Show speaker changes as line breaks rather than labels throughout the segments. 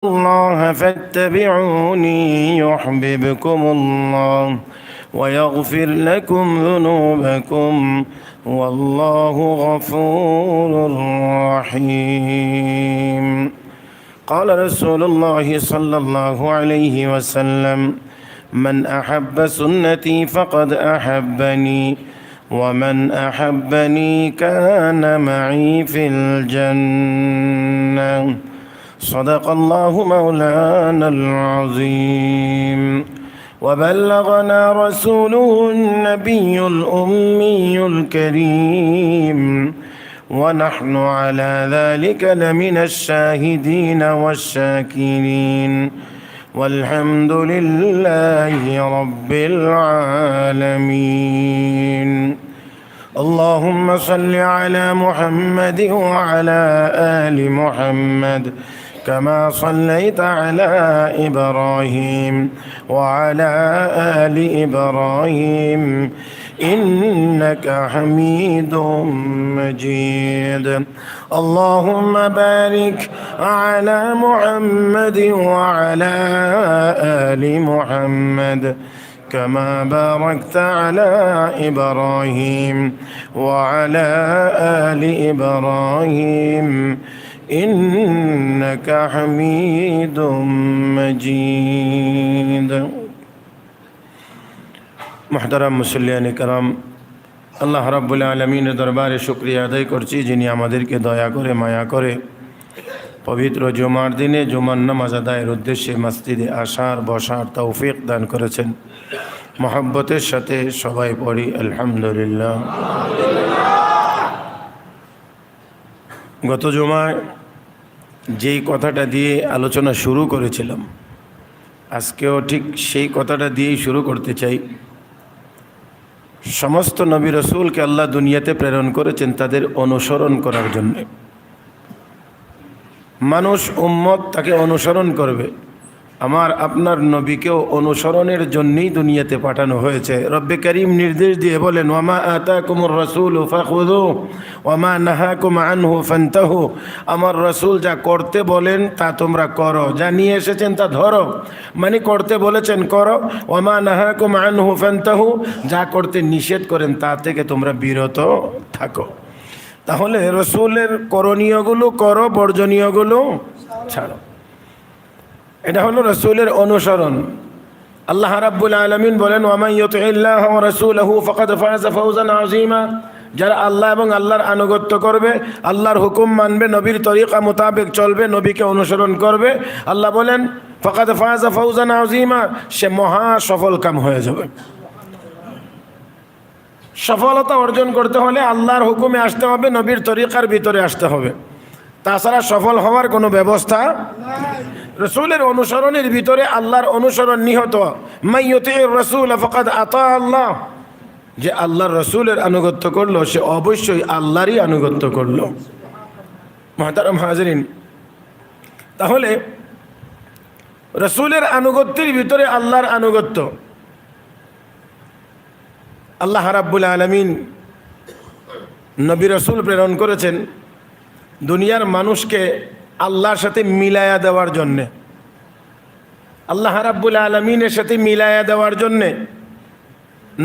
الله فاتبعوني يحببكم الله ويغفر لكم ذنوبكم والله غفور رحيم. قال رسول الله صلى الله عليه وسلم: من أحب سنتي فقد أحبني ومن أحبني كان معي في الجنة. صدق الله مولانا العظيم وبلغنا رسوله النبي الأمي الكريم ونحن على ذلك لمن الشاهدين والشاكرين والحمد لله رب العالمين. اللهم صل على محمد وعلى آل محمد كما صليت على إبراهيم وعلى آل إبراهيم إنك حميد مجيد. اللهم بارك على محمد وعلى آل محمد كما باركت على إبراهيم وعلى آل إبراهيم إنك حميد مجيد. محترم মুসল্লিয়ান کرام, আল্লাহ রাব্বুল আলামিনের দরবারে শুকরিয়া আদায় করছি যিনি আমাদেরকে দয়া করে মায়া করে পবিত্র জুমার দিনে জুমার নামাজ আদায়ের উদ্দেশ্যে মসজিদে আসার বসার তৌফিক দান করেছেন। মহব্বতের সাথে সবাই পড়ি আলহামদুলিল্লাহ। গত জুমায় যেই কথাটা দিয়ে আলোচনা শুরু করেছিলাম, আজকেও ঠিক সেই কথাটা দিয়েই শুরু করতে চাই। সমস্ত নবী রাসূলকে আল্লাহ দুনিয়াতে প্রেরণ করেছেন তাদের অনুসরণ করার জন্য। মানুষ উম্মত তাকে অনুসরণ করবে। আমার আপনার নবীকেও অনুসরণের জন্যই দুনিয়াতে পাঠানো হয়েছে। রব্বে করিম নির্দেশ দিয়ে বলেন, ওয়ামা আতাকুমুর রাসূলু ফাখুযু ওয়ামা নাহাকুম আনহু ফান্তাহু। আমার রাসূল যা করতে বলেন তা তোমরা করো, যা নিয়ে এসেছেন তা ধরো, মানে করতে বলেছেন করো। ওয়ামা নাহাকুম আনহু ফান্তাহু, যা করতে নিষেধ করেন তা থেকে তোমরা বিরত থাকো। তাহলে রাসূলের করণীয়গুলো করো, বর্জনীয়গুলো ছাড়ো। এটা হলো রাসূলের অনুসরণ। আল্লাহ রাব্বুল আলামিন বলেন, ওয়া মান ইউতিইল্লাহ ওয়া রাসূলাহু ফাকাদ ফাযা ফাওজান আযীমা। যারা আল্লাহ এবং আল্লাহর আনুগত্য করবে, আল্লাহর হুকুম মানবে, নবীর তরিকা মোতাবেক চলবে, নবীকে অনুসরণ করবে, আল্লাহ বলেন ফাকাদ ফাযা ফাওজান আযীমা, সে মহা সফল কাম হয়ে যাবে। সফলতা অর্জন করতে হলে আল্লাহর হুকুমে আসতে হবে, নবীর তরিকার ভিতরে আসতে হবে, তাছাড়া সফল হওয়ার কোনো ব্যবস্থা নাই। রাসূলের অনুসরণের ভিতরে আল্লাহর অনুসরণ নিহত। মান ইউতিইর রাসূল ফাকাদ আতা আল্লাহ, যে আল্লাহর রাসূলের আনুগত্য করলো সে অবশ্যই আল্লাহরই আনুগত্য করলো। মুহতারাম হাজিরিন, তাহলে রাসূলের আনুগত্যের ভিতরে আল্লাহর আনুগত্য। আল্লাহ রাব্বুল আলামিন নবী রাসূল প্রেরণ করেছেন দুনিয়ার মানুষকে আল্লাহর সাথে মিলায়া দেওয়ার জন্যে। আল্লাহ রাব্বুল আলামিনের সাথে মিলায়া দেওয়ার জন্যে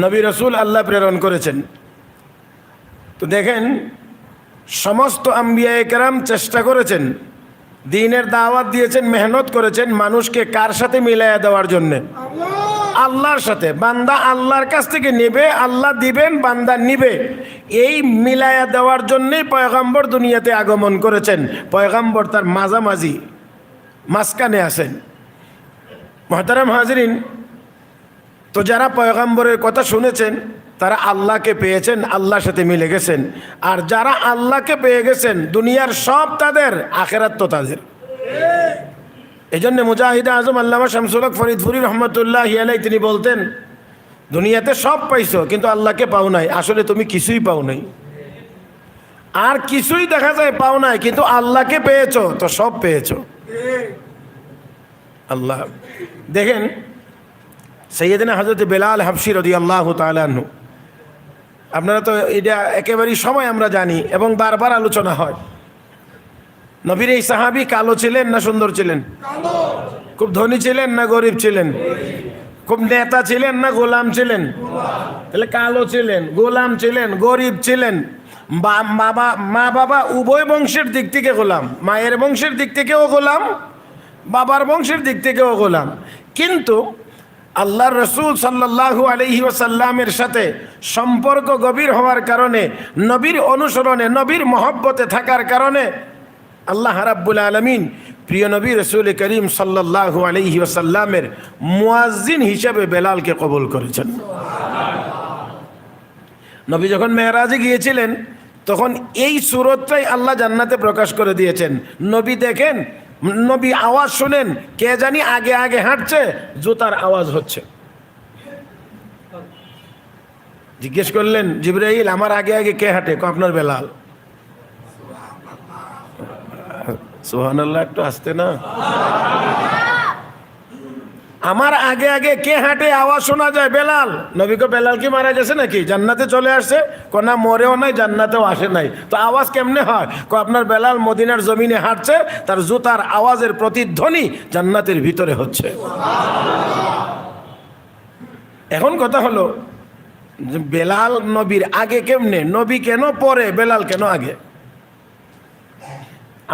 নবী রাসূল আল্লাহ প্রেরণ করেছেন। তো দেখেন, সমস্ত আম্বিয়ায়ে কেরাম চেষ্টা করেছেন, দ্বীনের দাওয়াত দিয়েছেন, মেহনত করেছেন মানুষকে কার সাথে মিলায়া দেওয়ার জন্যে? আল্লাহর সাথে। বান্দা আল্লাহর কাছ থেকে নেবে, আল্লাহ দিবেন, বান্দা নিবে। এই মিলায়া দেওয়ার জন্যই পয়গম্বর দুনিয়াতে আগমন করেছেন। পয়গম্বর তার মাঝামাঝি মাঝখানে আছেন। মুহতারাম হাজিরিন, তো যারা পয়গম্বরের কথা শুনেছেন তারা আল্লাহকে পেয়েছেন, আল্লাহর সাথে মিলে গেছেন। আর যারা আল্লাহকে পেয়ে গেছেন, দুনিয়ার সব তাদের, আখিরাত তো তাদের। এই জন্য মুজাহিদে আজম আল্লামা শামসুল হক ফরিদপুরি রহমতুল্লাহি আলাইহি তিনি বলতেন, দুনিয়াতে সব পাইছো কিন্তু আল্লাহকে পাও নাই। আসলে তুমি কিছুই পাও নাই, আর কিছুই দেখা যায় পাও নাই, কিন্তু আল্লাহকে পেয়েছো তো সব পেয়েছো। আল্লাহ দেখেন, সৈয়দনা হযরত বেলাল হাবশী রাদিয়াল্লাহু তাআলা আনহু, আপনারা তো এটা একেবারেই সময় আমরা জানি এবং বারবার আলোচনা হয়। নবীর এই সাহাবী কালো ছিলেন না সুন্দর ছিলেন? খুব ধনী ছিলেন না গরিব ছিলেন? খুব নেতা ছিলেন না গোলাম ছিলেন? তাহলে কালো ছিলেন, গোলাম ছিলেন, গরিব ছিলেন, মা বাবা উভয় বংশের দিক থেকে গোলাম, মায়ের বংশের দিক থেকেও গোলাম, বাবার বংশের দিক থেকেও গোলাম। কিন্তু আল্লাহর রসুল সাল্লাল্লাহু আলাইহি ওয়াসাল্লামের সাথে সম্পর্ক গভীর হওয়ার কারণে, নবীর অনুসরণে, নবীর মহব্বতে থাকার কারণে আল্লাহ রাব্বুল আলামিন প্রিয় নবী রসুল করিম সাল্লাল্লাহু আলাইহি ওয়াসাল্লামের মুয়াজ্জিন হিসেবে বেলালকে কবুল করেছেন। নবী যখন মেরাজে গিয়েছিলেন তখন এই সূরতটাই আল্লাহ জান্নাতে প্রকাশ করে দিয়েছেন। নবী দেখেন, নবী আওয়াজ শুনেন, কে জানি আগে আগে হাঁটছে, জুতার আওয়াজ হচ্ছে। জিজ্ঞেস করলেন, জিবরাইল আমার আগে আগে কে হাঁটে? আপনার বেলাল। সুবহানাল্লাহ, একটু আসতে না। আমার আগে আগে কে হাঁটে, আওয়াজ শোনা যায়, বেলাল। নবীকে বেলাল কি মারা গেছে নাকি? জান্নাতে চলে আসছে? না, মরেও নাই, জান্নাতেও আসে নাই। তো আওয়াজ কেমনে হয়? আপনার বেলাল মদিনার জমিনে হাঁটছে, তার জুতার আওয়াজের প্রতিধ্বনি জান্নাতের ভিতরে হচ্ছে। এখন কথা হলো, বেলাল নবীর আগে কেমনে? নবী কেন পরে, বেলাল কেন আগে?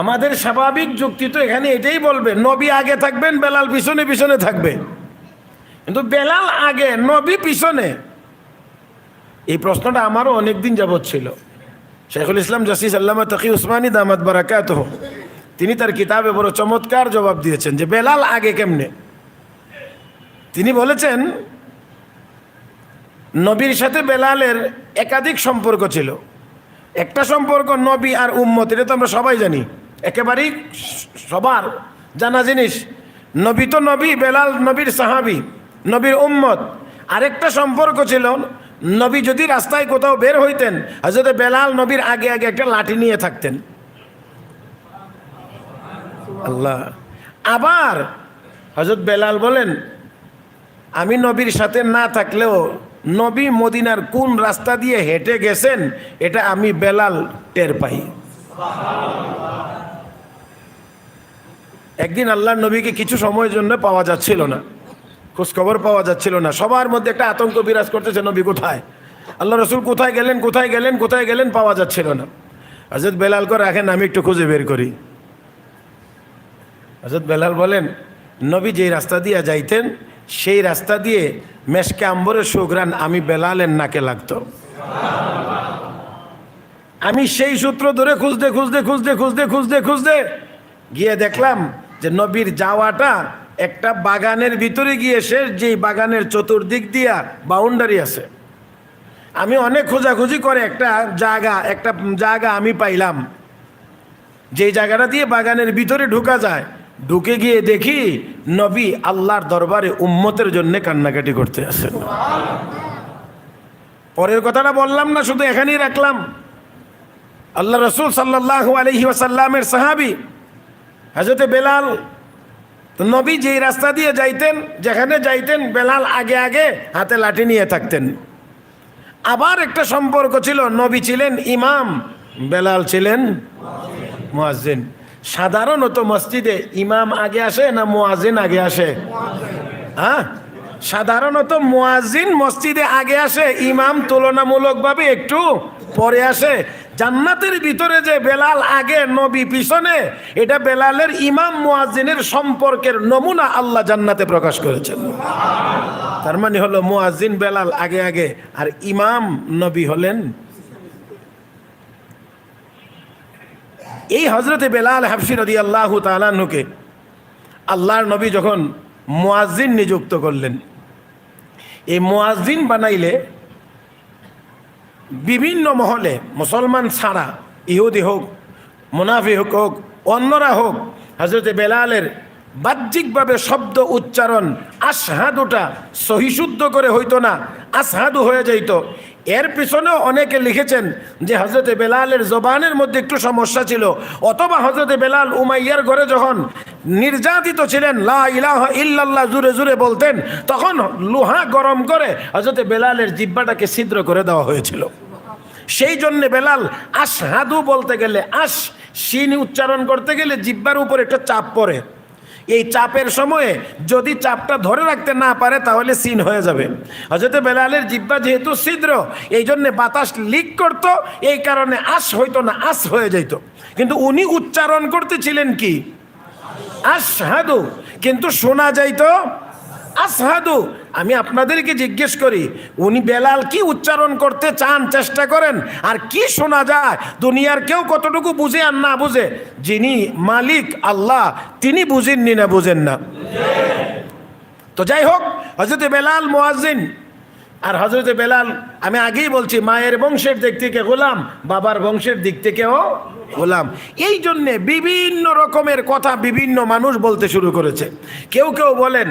আমাদের স্বাভাবিক যুক্তি তো এখানে এটাই বলবে, নবী আগে থাকবেন, বেলাল পিছনে পিছনে থাকবে। কিন্তু বেলাল আগে, নবী পিছনে, এই প্রশ্নটা আমারও অনেকদিন যাবৎ ছিল। শেখুল ইসলাম জাসিস আল্লামা তকি উসমানী দামাত বারাকাতুহু তিনি তার কিতাবে বড় চমৎকার জবাব দিয়েছেন যে বেলাল আগে কেমনে। তিনি বলেছেন, নবীর সাথে বেলালের একাধিক সম্পর্ক ছিল। একটা সম্পর্ক নবী আর উম্মত, এটা তো আমরা সবাই জানি, একেবারেই সবার জানা জিনিস। নবী তো নবী, বেলাল নবীর সাহাবী, নবীর উম্মত। আরেকটা সম্পর্ক ছিল, নবী যদি রাস্তায় কোথাও বের হইতেন, হযরত বেলাল নবীর আগে আগে একটা লাঠি নিয়ে থাকতেন। আল্লাহ। আবার হযরত বেলাল বলেন, আমি নবীর সাথে না থাকলেও নবী মদিনার কোন রাস্তা দিয়ে হেঁটে গেছেন এটা আমি বেলাল টের পাই। একদিন আল্লাহর নবীকে কিছু সময়ের জন্য পাওয়া যাচ্ছিল না, খোঁজখবর পাওয়া যাচ্ছিল না। সবার মধ্যে একটা আতঙ্ক বিরাজ করতেছে, নবী কোথায়, আল্লাহ রসুল কোথায় গেলেন, কোথায় গেলেন, কোথায় গেলেন, পাওয়া যাচ্ছিল না। হযরত বেলালকে রাখেন, আমি একটু খুঁজে বের করি। হযরত বেলাল বলেন, নবী যেই রাস্তা দিয়ে যাইতেন সেই রাস্তা দিয়ে মেশকে আম্বরের সুঘ্রাণ আমি বেলালের নাকে লাগতো। আমি সেই সূত্র ধরে খুঁজতে খুঁজতে খুঁজতে খুঁজতে খুঁজতে খুঁজতে গিয়ে দেখলাম যে নবীর যাওয়াটা একটা বাগানের ভিতরে গিয়ে শেষ, যেই বাগানের চতুর্দিক দিয়া বাউন্ডারি আছে। আমি অনেক খোঁজাখুঁজি করে একটা জায়গা আমি পাইলাম, যেই জায়গাটা দিয়ে বাগানের ভিতরে ঢোকা যায়। ঢুকে গিয়ে দেখি নবী আল্লাহর দরবারে উম্মতের জন্য কান্নাকাটি করতে আসেন। পরের কথাটা বললাম না, শুধু এখানেই রাখলাম। আল্লাহ রসুল সাল্লাল্লাহু আলাইহি ওয়াসাল্লামের সাহাবী হযরত বেলাল, নবী যেই রাস্তা দিয়ে যাইতেন, যেখানে যাইতেন, বেলাল আগে আগে হাতে লাঠি নিয়ে থাকতেন। আবার একটা সম্পর্ক ছিল, নবী ছিলেন ইমাম, বেলাল ছিলেন মুয়াজ্জিন। সাধারণত মসজিদে ইমাম আগে আসে না মুয়াজ্জিন আগে আসে? হ্যাঁ, সাধারণত মুয়াজ্জিন মসজিদে আগে আসে, ইমাম তুলনামূলকভাবে একটু পরে আসে। জান্নাতের ভিতরে যে বেলাল আগে নবী পিছনে, এটা বেলালের ইমাম মুয়াজ্জিনের সম্পর্কের নমুনা আল্লাহ জান্নাতে প্রকাশ করেছেন। তার মানে হলো মুয়াজ্জিন বেলাল আগে আগে, আর ইমাম নবী হলেন। এই হযরতে বেলাল হাবশী রাদিয়াল্লাহু তাআলা আনহুকে আল্লাহর নবী যখন মুয়াজ্জিন নিযুক্ত করলেন, এই মুয়াজ্জিন বানাইলে বিভিন্ন মহলে, মুসলমান ছাড়া, ইহুদি হোক, মুনাফিক হোক, অন্যরা হোক, হযরতে বেলালের বাহ্যিকভাবে শব্দ উচ্চারণ আশহাদুটা সহিশুদ্ধ করে হইতো না, আসহাদু হয়ে যাইত। এর পিছনেও অনেকে লিখেছেন যে হযরতে বেলালের জবানের মধ্যে একটু সমস্যা ছিল, অথবা হযরতে বেলাল উমাইয়ার ঘরে যখন নির্যাতিত ছিলেন, লা ইলাহা ইল্লাল্লাহ জুরে জুরে বলতেন, তখন লোহা গরম করে হযরতে বেলালের জিহ্বাটাকে ছিদ্র করে দেওয়া হয়েছিল। সেই জন্য বেলাল আশহাদু বলতে গেলে আশ শিন উচ্চারণ করতে গেলে জিহ্বার উপর একটা চাপ পড়ে, এই চাপের সময়ে যদি চাপটা ধরে রাখতে না পারে তাহলে সিন হয়ে যাবে। হযরত বেলালের জিহ্বা যেহেতু ছিদ্র, এই জন্যে বাতাস লিক করত, এই কারণে আস হইতো না, আস হয়ে যাইত। কিন্তু উনি উচ্চারণ করতেছিলেন কি আশহাদু, কিন্তু শোনা যাইতো আসহাদু। আমি আপনাদেরকে জিজ্ঞেস করি, উনি বেলাল কি উচ্চারণ করতে চান চেষ্টা করেন, আর কি শোনা যায়? দুনিয়ার কেউ কতটুকু বুঝে আর না বুঝে, যিনি মালিক আল্লাহ তিনি বুঝেননি না বুঝেন না। তো যাই হোক, হযরত বেলাল মুয়াজ্জিন, আর হযরত বেলাল আমি আগেই বলছি মায়ের বংশের দিক থেকে গোলাম, বাবার বংশের দিক থেকেও গোলাম। এই জন্যে বিভিন্ন রকমের কথা বিভিন্ন মানুষ বলতে শুরু করেছে। কেউ কেউ বলেন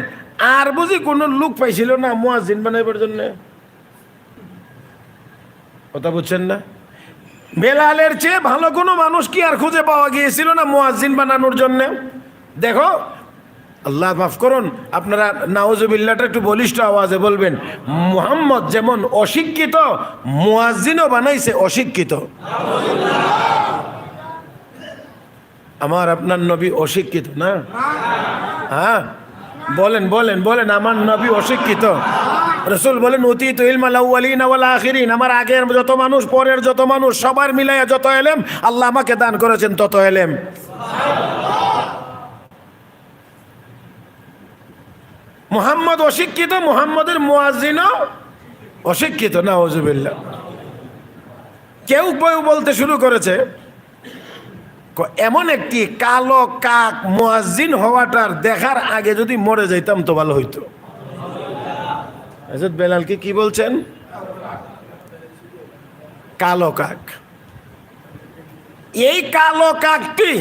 আর বুঝি কোনো লোক পাইছিল না মুয়াজ্জিন বানাইবার জন্য, কথা বুঝছেন না? বেলালের চেয়ে ভালো কোনো মানুষ কি আর খুঁজে পাওয়া গিয়েছিল না মুয়াজ্জিন বানানোর জন্য? দেখো, আল্লাহ মাফ করুন, আপনারা নাউজুবিল্লাহটা একটু বলিষ্ঠ আওয়াজে বলবেন, মুহাম্মদ যেমন অশিক্ষিত, মুয়াজ্জিনও বানাইছে অশিক্ষিত। আমার আপনার নবী অশিক্ষিত না? হ্যাঁ, বলেন বলেন বলেন, আমার নবী অশিক্ষিত? রাসূল বলেন উতীতু ইলমাল আউয়ালিন ওয়াল আখিরিন, আমার আগের যত মানুষ পরের যত মানুষ সবার মিলাইয়া যত ইলম আল্লাহ আমাকে দান করেছেন তত ইলম। মুহাম্মদ অশিক্ষিত, মুহাম্মদের মুয়াজ্জিনও অশিক্ষিত। নাউজুবিল্লাহ। কেউ কেউ বলতে শুরু করেছে এমন একটি কালো কাক মুয়াজ্জিন হওয়াটার দেখার আগে যদি মরে যাইতাম তো ভালো হইতো। হযরত বেলালকে কি বলছেন? কালো কাক। এই কালো কাকটি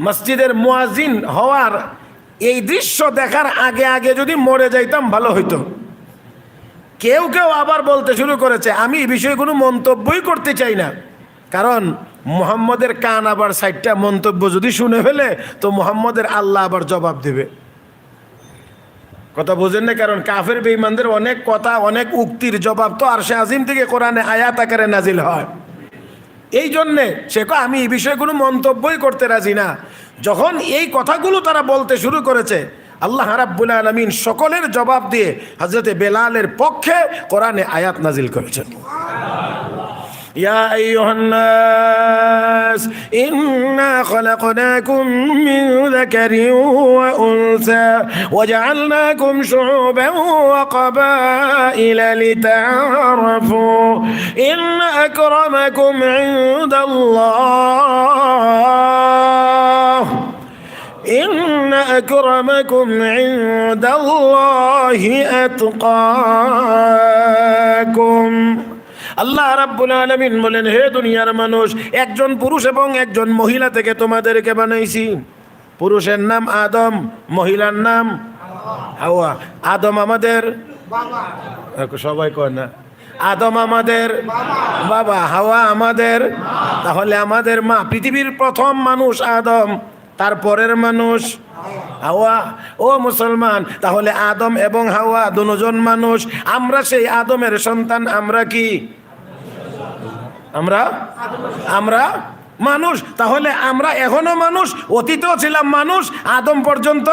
মসজিদের মুয়াজ্জিন হওয়ার এই দৃশ্য দেখার আগে আগে যদি মরে যাইতাম ভালো হইতো। কেউ কেউ আবার বলতে শুরু করেছে আমি এই বিষয়ে কোনো মন্তব্যই করতে চাই না, কারণ মুহাম্মদের কান আবার ৬০টা মন্তব্য যদি শুনে ফেলে তো মুহাম্মদের আল্লাহ আবার জবাব দেবে। কথা বোঝেন না? কারণ কাফের বেঈমানদের অনেক কথা, অনেক উক্তির জবাব তো আরশে আজিম থেকে কোরআনে আয়াত আকারে নাজিল হয়। এই জন্যে সে আমি এই বিষয়ে কোনো মন্তব্যই করতে রাজি না। যখন এই কথাগুলো তারা বলতে শুরু করেছে, আল্লাহ রাব্বুল আলামিন সকলের জবাব দিয়ে হযরতে বেলালের পক্ষে কোরআনে আয়াত নাজিল করেছেন। ইয়া আইয়ুহান নাস ইন্না খলাকনাকুম মিন যাকারিন ওয়া উনসা ওয়া জাআলনাকুম শুউবান ওয়া ক্বাবাইলা লিতাআরাফু ইন্না আকরামাকুম ইনদাল্লাহ ইন্না আকরামাকুম ইনদাল্লাহি আতকাকুম। আল্লাহ রাব্বুল আলামিন বলেন, হে দুনিয়ার মানুষ, একজন পুরুষ এবং একজন মহিলা থেকে তোমাদেরকে বানাইছি। পুরুষের নাম আদম, মহিলার নাম হাওয়া। আদম আমাদের বাবা, সবাই কয় না, আদম আমাদের বাবা, হাওয়া আমাদের, তাহলে আমাদের মা। পৃথিবীর প্রথম মানুষ আদম, তারপরের মানুষ হাওয়া। ও মুসলমান, তাহলে আদম এবং হাওয়া দুজন মানুষ। আমরা সেই আদমের সন্তান। আমরা কি? আমরা মানুষ। তাহলে আমরা এখনো মানুষ, অতীতেও ছিলাম মানুষ, আদম পর্যন্ত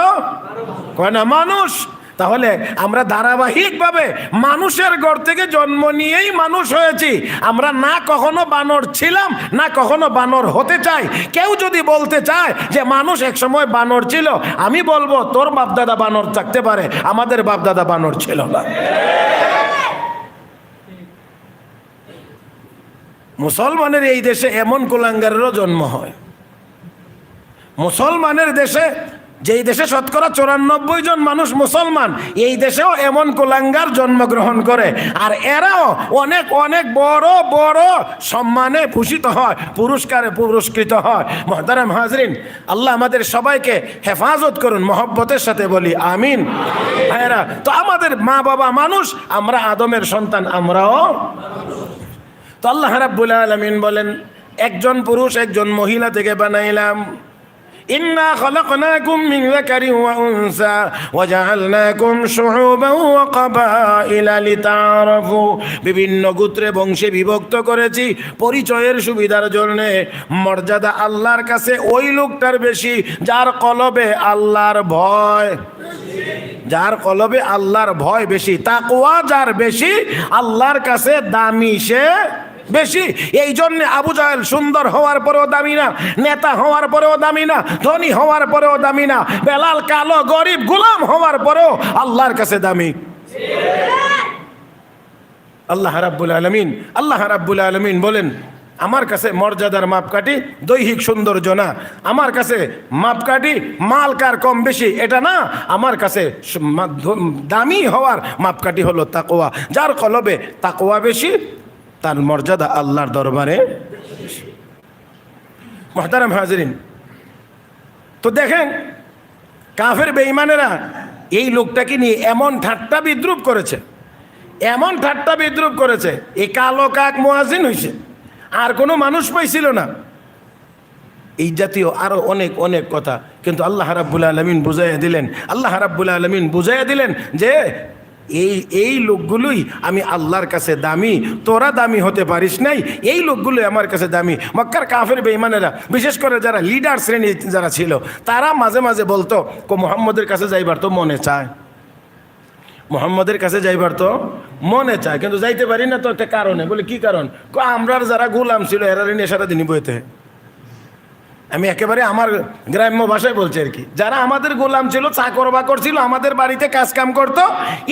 কয় না মানুষ। তাহলে আমরা ধারাবাহিকভাবে মানুষের ঘর থেকে জন্ম নিয়েই মানুষ হয়েছি। আমরা না কখনো বানর ছিলাম, না কখনো বানর হতে চাই। কেউ যদি বলতে চায় যে মানুষ একসময় বানর ছিল, আমি বলবো তোর বাপদাদা বানর থাকতে পারে, আমাদের বাপদাদা বানর ছিল না। মুসলমানের এই দেশে এমন কুলাঙ্গারেরও জন্ম হয়। মুসলমানের দেশে, যেই দেশে শতকরা 94 জন মানুষ মুসলমান, এই দেশেও এমন কুলাঙ্গার জন্মগ্রহণ করে, আর এরাও অনেক অনেক বড় বড় সম্মানে ভূষিত হয়, পুরস্কারে পুরস্কৃত হয়। মুহতারাম হাজরিন, আল্লাহ আমাদের সবাইকে হেফাজত করুন, মহব্বতের সাথে বলি আমিন। ভাইরা, তো আমাদের মা বাবা মানুষ, আমরা আদমের সন্তান, আমরাও। তো আল্লাহ রাব্বুল আলামিন বলেন, একজন পুরুষ একজন মহিলা থেকে বানাইলাম। ইন্না খলাকনাকুম মিন যাকারিন ওয়া উনসা ওয়া জাআলনাকুম শুউবান ওয়া কাবাইলা লিতাআরাফু, বিভিন্ন গোত্রে বংশে বিভক্ত করেছি পরিচয়ের সুবিধার জন্য। মর্যাদা আল্লাহর কাছে ওই লোকটার বেশি যার কলবে আল্লাহর ভয়, যার কলবে আল্লাহর ভয় বেশি, তাকওয়া যার বেশি আল্লাহর কাছে দামি সে বেশি। এই জন্য আবু জাহেল সুন্দর হওয়ার পরেও দামি না, নেতা হওয়ার পরেও দামি না, ধনী হওয়ার পরেও দামি না, বেলাল কালো গরিব গোলাম হওয়ার পরেও আল্লাহর কাছে দামি। আল্লাহ রাব্বুল আলামিন বলেন, আমার কাছে মর্যাদার মাপকাঠি দৈহিক সৌন্দর্য না, আমার কাছে মাপকাঠি মাল কার কম বেশি এটা না, আমার কাছে দামি হওয়ার মাপকাঠি হলো তাকওয়া। যার কলবে তাকওয়া বেশি তার মর্যাদা আল্লাহর দরবারে বেশি। মুহতারাম হাজিরিন, তো দেখেন কাফের বেঈমানেরা এই লোকটাকে নিয়ে এমন ঠাট্টা বিদ্রুপ করেছে, এমন ঠাট্টা বিদ্রুপ করেছে, এই কালো কাক মুয়াজ্জিন হয়েছে, আর কোনো মানুষ পাইছিল না, এই জাতীয় আরো অনেক অনেক কথা। কিন্তু আল্লাহ রাব্বুল আলামিন বুঝাইয়া দিলেন, আল্লাহ রাব্বুল আলামিন বুঝাইয়া দিলেন যে এই লোকগুলোই আমি আল্লাহর কাছে দামি, তোরা দামি হতে পারিস নাই, এই লোকগুলোই আমার কাছে দামি। মক্কার কাফের বেঈমানেরা, বিশেষ করে যারা লিডার শ্রেণী যারা ছিল, তারা মাঝে মাঝে বলতো মুহাম্মদের কাছে যাইবার তো মনে চায়, মুহাম্মদের কাছে যাইবার তো মনে চায়, কিন্তু যাইতে পারি না। তো একটা কারণে বলে, কি কারণ? আমরার যারা গোলাম ছিল এরা নেশারা দিনই বইতে। আমি একেবারে আমার গ্রাম্য ভাষায় বলছি আর কি, যারা আমাদের গোলাম ছিল, চাকর বাকর ছিল, আমাদের বাড়িতে কাজ কাম করতো,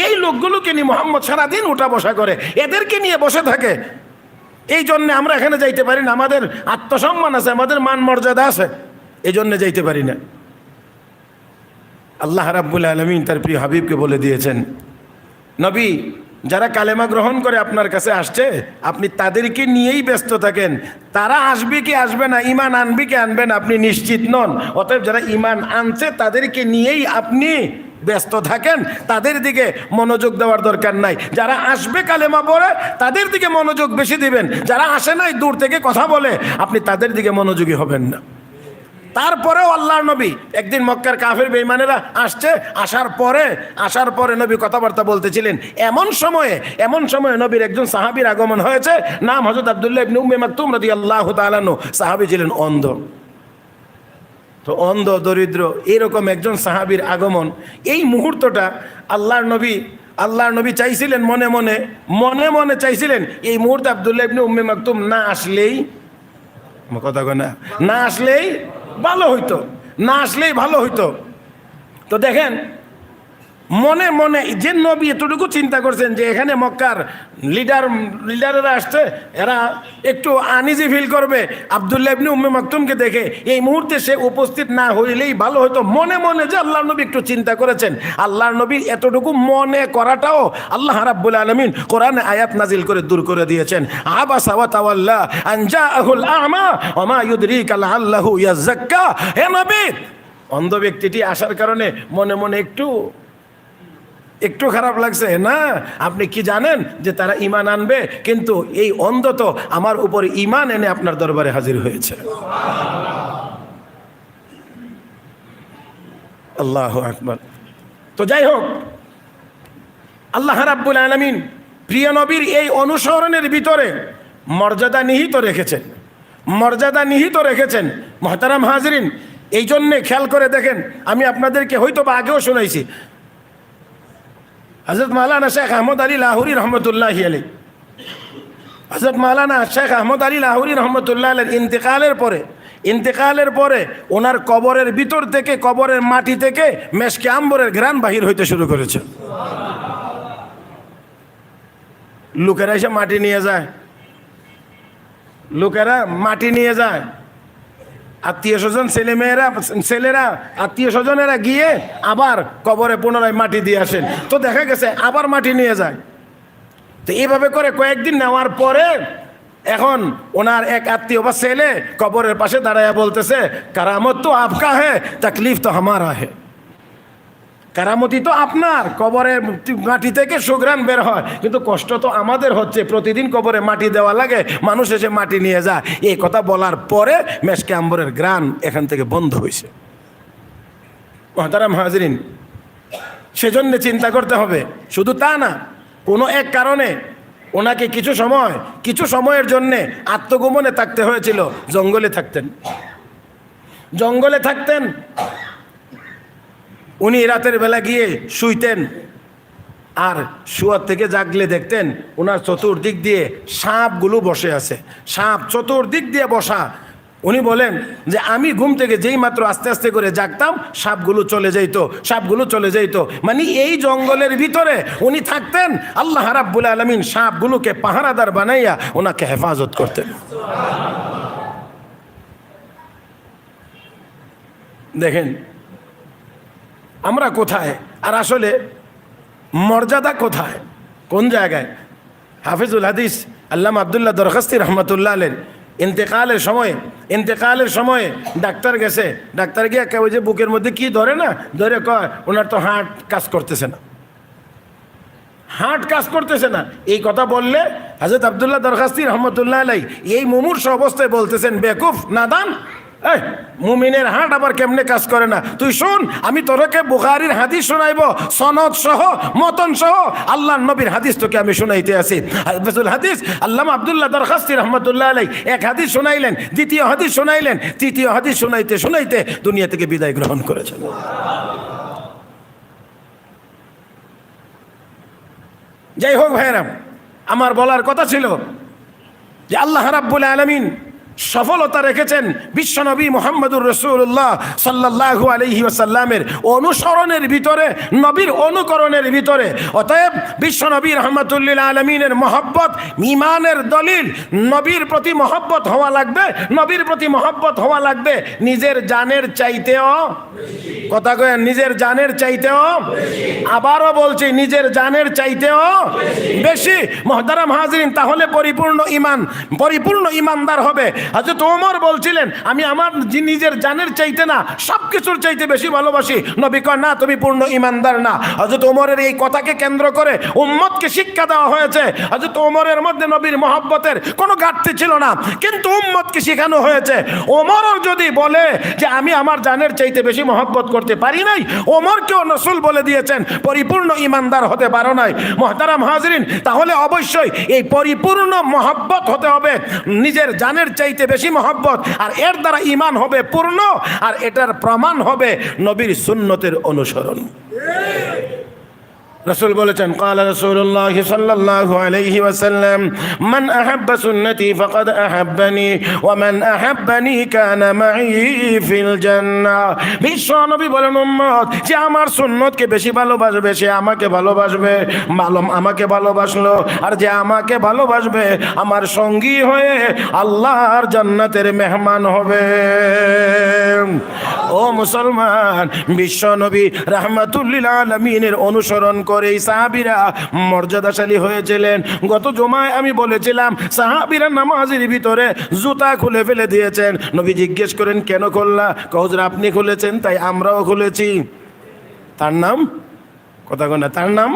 এই লোকগুলোকে নিয়ে মুহাম্মদ সারাদিন উঠা বসা করে, এদেরকে নিয়ে বসে থাকে। এই জন্য আমরা এখানে যাইতে পারি না, আমাদের আত্মসম্মান আছে, আমাদের মান মর্যাদা আছে, এই জন্য যাইতে পারি না। আল্লাহ রাব্বুল আলামিন তার প্রিয় হাবিবকে বলে দিয়েছেন, নবী যারা কালেমা গ্রহণ করে আপনার কাছে আসছে, আপনি তাদেরকে নিয়েই ব্যস্ত থাকেন। তারা আসবে কি আসবে না, ইমান আনবে কি আনবে না, আপনি নিশ্চিত নন। অতএব যারা ইমান আনছে তাদেরকে নিয়েই আপনি ব্যস্ত থাকেন, তাদের দিকে মনোযোগ দেওয়ার দরকার নাই। যারা আসবে কালেমা পড়ে তাদের দিকে মনোযোগ বেশি দিবেন, যারা আসে নাই দূর থেকে কথা বলে আপনি তাদের দিকে মনোযোগী হবেন না। তারপরেও আল্লাহর নবী একদিন মক্কার কাফের বেঈমানেরা আসার পরে নবী কথাবার্তা বলতেছিলেন। এমন সময়ে নবীর একজন সাহাবীর আগমন হয়েছে, নাম হযরত আব্দুল্লাহ ইবনে উম্মে মাকতুম রাদিয়াল্লাহু তাআলা আনহু। সাহাবী ছিলেন অন্ধ, তো অন্ধ দরিদ্র এরকম একজন সাহাবীর আগমন, এই মুহূর্তটা আল্লাহর নবী চাইছিলেন, মনে মনে চাইছিলেন এই মুহূর্তে আব্দুল্লাহ ইবনে উম্মে মাকতুম না আসলেই ভালো হইতো, না আসলেই ভালো হইতো। তো দেখেন মনে মনে যে নবী এতটুকু চিন্তা করছেন যে এখানে মক্কার লিডারেরা আসছে, এরা একটু আনইজি ফিল করবে আব্দুল্লাহ ইবনে উম্মে মাকতুমকে দেখে, এই মুহূর্তে সে উপস্থিত না হইলেই ভালো হতো। মনে মনে যে আল্লাহর নবী একটু চিন্তা করেছেন, আল্লাহর নবী এতটুকু মনে করাটাও আল্লাহ রাব্বুল আলামিন কোরআনে আয়াত নাজিল করে দূর করে দিয়েছেন। আবাসা ওয়া তাওয়াল্লা আন জাআহুল আ'মা ওয়া মা ইউদরিকা লাআল্লাহু ইয়াযাক্কা। হে নবী, অন্ধ ব্যক্তিটি আসার কারণে মনে মনে একটু খারাপ লাগছে না? আপনি কি জানেন যে তারা ঈমান আনবে, কিন্তু এই অন্ধ তো আমার উপরে ঈমান এনে আপনার দরবারে হাজির হয়েছে। আল্লাহু আকবার। তো যাই হোক, আল্লাহ রাব্বুল আলামিন প্রিয় নবীর এই অনুসরণের ভিতরে মর্যাদা নিহিত রেখেছেন। মুহতারাম হাজিরিন, এই জন্যে খেয়াল করে দেখেন, আমি আপনাদেরকে হয়তো বা আগেও শোনাইছি, হযরত মাওলানা শেখ আহমদ আলী লাহোরী রহমতুল্লাহি আলাইহি, হযরত মাওলানা শেখ আহমদ আলী লাহোরী রহমতুল্লাহ আলাইহির ইন্তেকালের পরে ওনার কবরের ভিতর থেকে, কবরের মাটি থেকে মেশকে আম্বরের ঘ্রাণ বাহির হইতে শুরু করেছে। লোকেরা এসে মাটি নিয়ে যায়, আত্মীয় স্বজন ছেলেরা আত্মীয় স্বজনেরা গিয়ে আবার কবরে পুনরায় মাটি দিয়ে আসেন। তো দেখা গেছে আবার মাটি নিয়ে যায়। তো এইভাবে করে কয়েকদিন নেওয়ার পরে এখন ওনার এক আত্মীয় বা ছেলে কবরের পাশে দাঁড়ায়া বলতেছে, কারামত তো আপকা হ্যায়, তাকলিফ তো হামারা হ্যায়। কারামতি তো আপনার, কবরের মাটি থেকে সুঘ্রাণ বের হয়, কিন্তু কষ্ট তো আমাদের হচ্ছে, প্রতিদিন কবরে মাটি দেওয়া লাগে, মানুষ এসে মাটি নিয়ে যায়। এই কথা বলার পরে মেশকে আম্বরের ঘ্রাণ এখান থেকে বন্ধ হয়েছে। মুহতারাম হাজরিন, সেজন্য চিন্তা করতে হবে। শুধু তা না, কোনো এক কারণে ওনাকে কিছু সময়ের জন্যে আত্মগোপনে থাকতে হয়েছিল। জঙ্গলে থাকতেন। উনি রাতের বেলা গিয়ে শুইতেন, আর শুয়ার থেকে জাগলে দেখতেন ওনার চতুর্দিক দিয়ে সাপগুলো বসে আছে। সাপ চতুর্দিক দিয়ে বসা। উনি বলেন যে আমি ঘুম থেকে যেই মাত্র আস্তে আস্তে করে জাগতাম সাপগুলো চলে যেত। মানে এই জঙ্গলের ভিতরে উনি থাকতেন। আল্লাহ রাব্বুল আলামিন সাপগুলোকে পাহারাদার বানাইয়া ওনাকে হেফাজত করতেন। দেখেন আমরা কোথায়, আর আসলে মর্যাদা কোথায়, কোন জায়গায়। হাফিজুল হাদিস আল্লামা আব্দুল্লাহ দরখাস্তি রহমতুল্লাহ আলাইহির ইন্তেকালের সময়ে ডাক্তার গেছে। ডাক্তার গিয়ে ওই যে বুকের মধ্যে কি ধরে কয় ওনার তো হার্ট কাজ করতেছে না। এই কথা বললে হযরত আব্দুল্লাহ দরখাস্তি রহমতুল্লাহ আলাইহি এই মুমূর্ষ অবস্থায় বলতেছেন, বেকুফ, নাদান, মুমিনের হার্ট আবার কেমনে কাজ করে না? তুই শোন, আমি তোরকে বুখারীর হাদিস শোনাইব, সনদ সহ, মতন সহ, আল্লাহর নবীর হাদিস তোকে আমি শোনাইতে আছি। হাদিস আল্লামা আব্দুল্লাহ দরখাস্তি রহমতুল্লাহ আলাইহি এক হাদিস শোনাইলেন, দ্বিতীয় হাদিস শোনাইলেন, তৃতীয় হাদিস শোনাইতে দুনিয়া থেকে বিদায় গ্রহণ করেছেন। যাই হোক ভাইয়েরাম, আমার বলার কথা ছিল যে আল্লাহ রাব্বুল আলামিন সফলতা রেখেছেন বিশ্বনবী মুহাম্মদুর রাসূলুল্লাহ সাল্লাল্লাহু আলাইহি ওয়াসাল্লামের অনুসরণের ভিতরে, নবীর অনুকরণের ভিতরে। অতএব বিশ্বনবী রাহমাতুল আলামিনের মহব্বত ঈমানের দলিল। নবীর প্রতি মহব্বত হওয়া লাগবে নিজের জানের চাইতেও, কথা কয়েন, নিজের জানের চাইতেও, আবারও বলছি নিজের জানের চাইতেও বেশি। মুহতারাম হাজরিন, তাহলে পরিপূর্ণ ঈমানদার হবে। হযরত ওমর বলছিলেন, আমি আমার নিজের জানের চাইতে না সবকিছুর চাইতে বেশি ভালোবাসি। নবী কয়, না, তুমি পূর্ণ ঈমানদার না। হযরত ওমরের এই কথাকে কেন্দ্র করে উম্মতকে শিক্ষা দেওয়া হয়েছে। হযরত ওমরের মধ্যে নবীর মহব্বতের কোনো ঘাটতি ছিল না, কিন্তু উম্মতকে শেখানো হয়েছে ওমরও যদি বলে যে আমি আমার জানের চাইতে বেশি মহব্বত করতে পারি নাই, ওমরকেও রাসূল বলে দিয়েছেন পরিপূর্ণ ঈমানদার হতে পারো নাই। মুহতারাম হাজরিন, তাহলে অবশ্যই এই পরিপূর্ণ মহব্বত হতে হবে, নিজের জানের চাইতে বেশি মহব্বত, আর এর দ্বারা ঈমান হবে পূর্ণ, আর এটার প্রমাণ হবে নবীর সুন্নতের অনুসরণ। রাসূল বলেছেন, قال رسول الله صلى الله عليه وسلم من احب سنتي فقد احبني ومن احبني كان معي في الجنه। বিশ্ব নবী বলেন, উম্মত যে আমার সুন্নতকে বেশি ভালোবাসবে সে আমাকে ভালোবাসলো, আর যে আমাকে ভালোবাসবে আমার সঙ্গী হয়ে আল্লাহর জান্নাতের মেহমান হবে। ও মুসলমান, বিশ্ব নবী রাহমাতুল লিল আলামিনের অনুসরণ করে এই সাহাবীরা মর্যাদাশালী হয়েছিলেন। গত জুমায় আমি বলেছিলাম সাহাবীরা নামাজের ভিতরে জুতা খুলে ফেলে দিয়েছেন। নবী জিজ্ঞেস করেন, কেন খুললা? হুজুর আপনি খুলেছেন তাই আমরাও খুলেছি। তার নাম, কথা কনা, তার নাম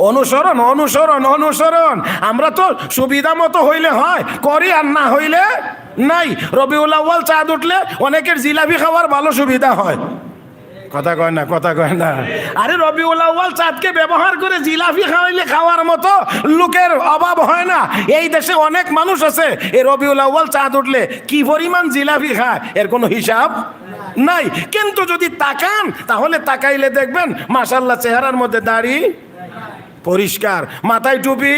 অনুসরণ। আমরা তো সুবিধা মতো হইলে হয় করি, আর না হইলে নাই। রবিউল আউয়াল চাঁদ উঠলে অনেকের জিলাপি খাওয়ার ভালো সুবিধা হয়, কথা কয় না। আরে রবিউল আউয়াল চাঁদকে ব্যবহার করে জিলাপি খাওয়ার মতো লোকের অভাব হয় না। এই দেশে অনেক মানুষ আছে, এই রবিউল আউয়াল চাঁদ উঠলে কি পরিমাণ জিলাপি খায় এর কোনো হিসাব নাই। কিন্তু যদি তাকান, তাহলে তাকাইলে দেখবেন মাশাআল্লাহ চেহারার মধ্যে দাড়ি পরিষ্কার, মাথায় টুপি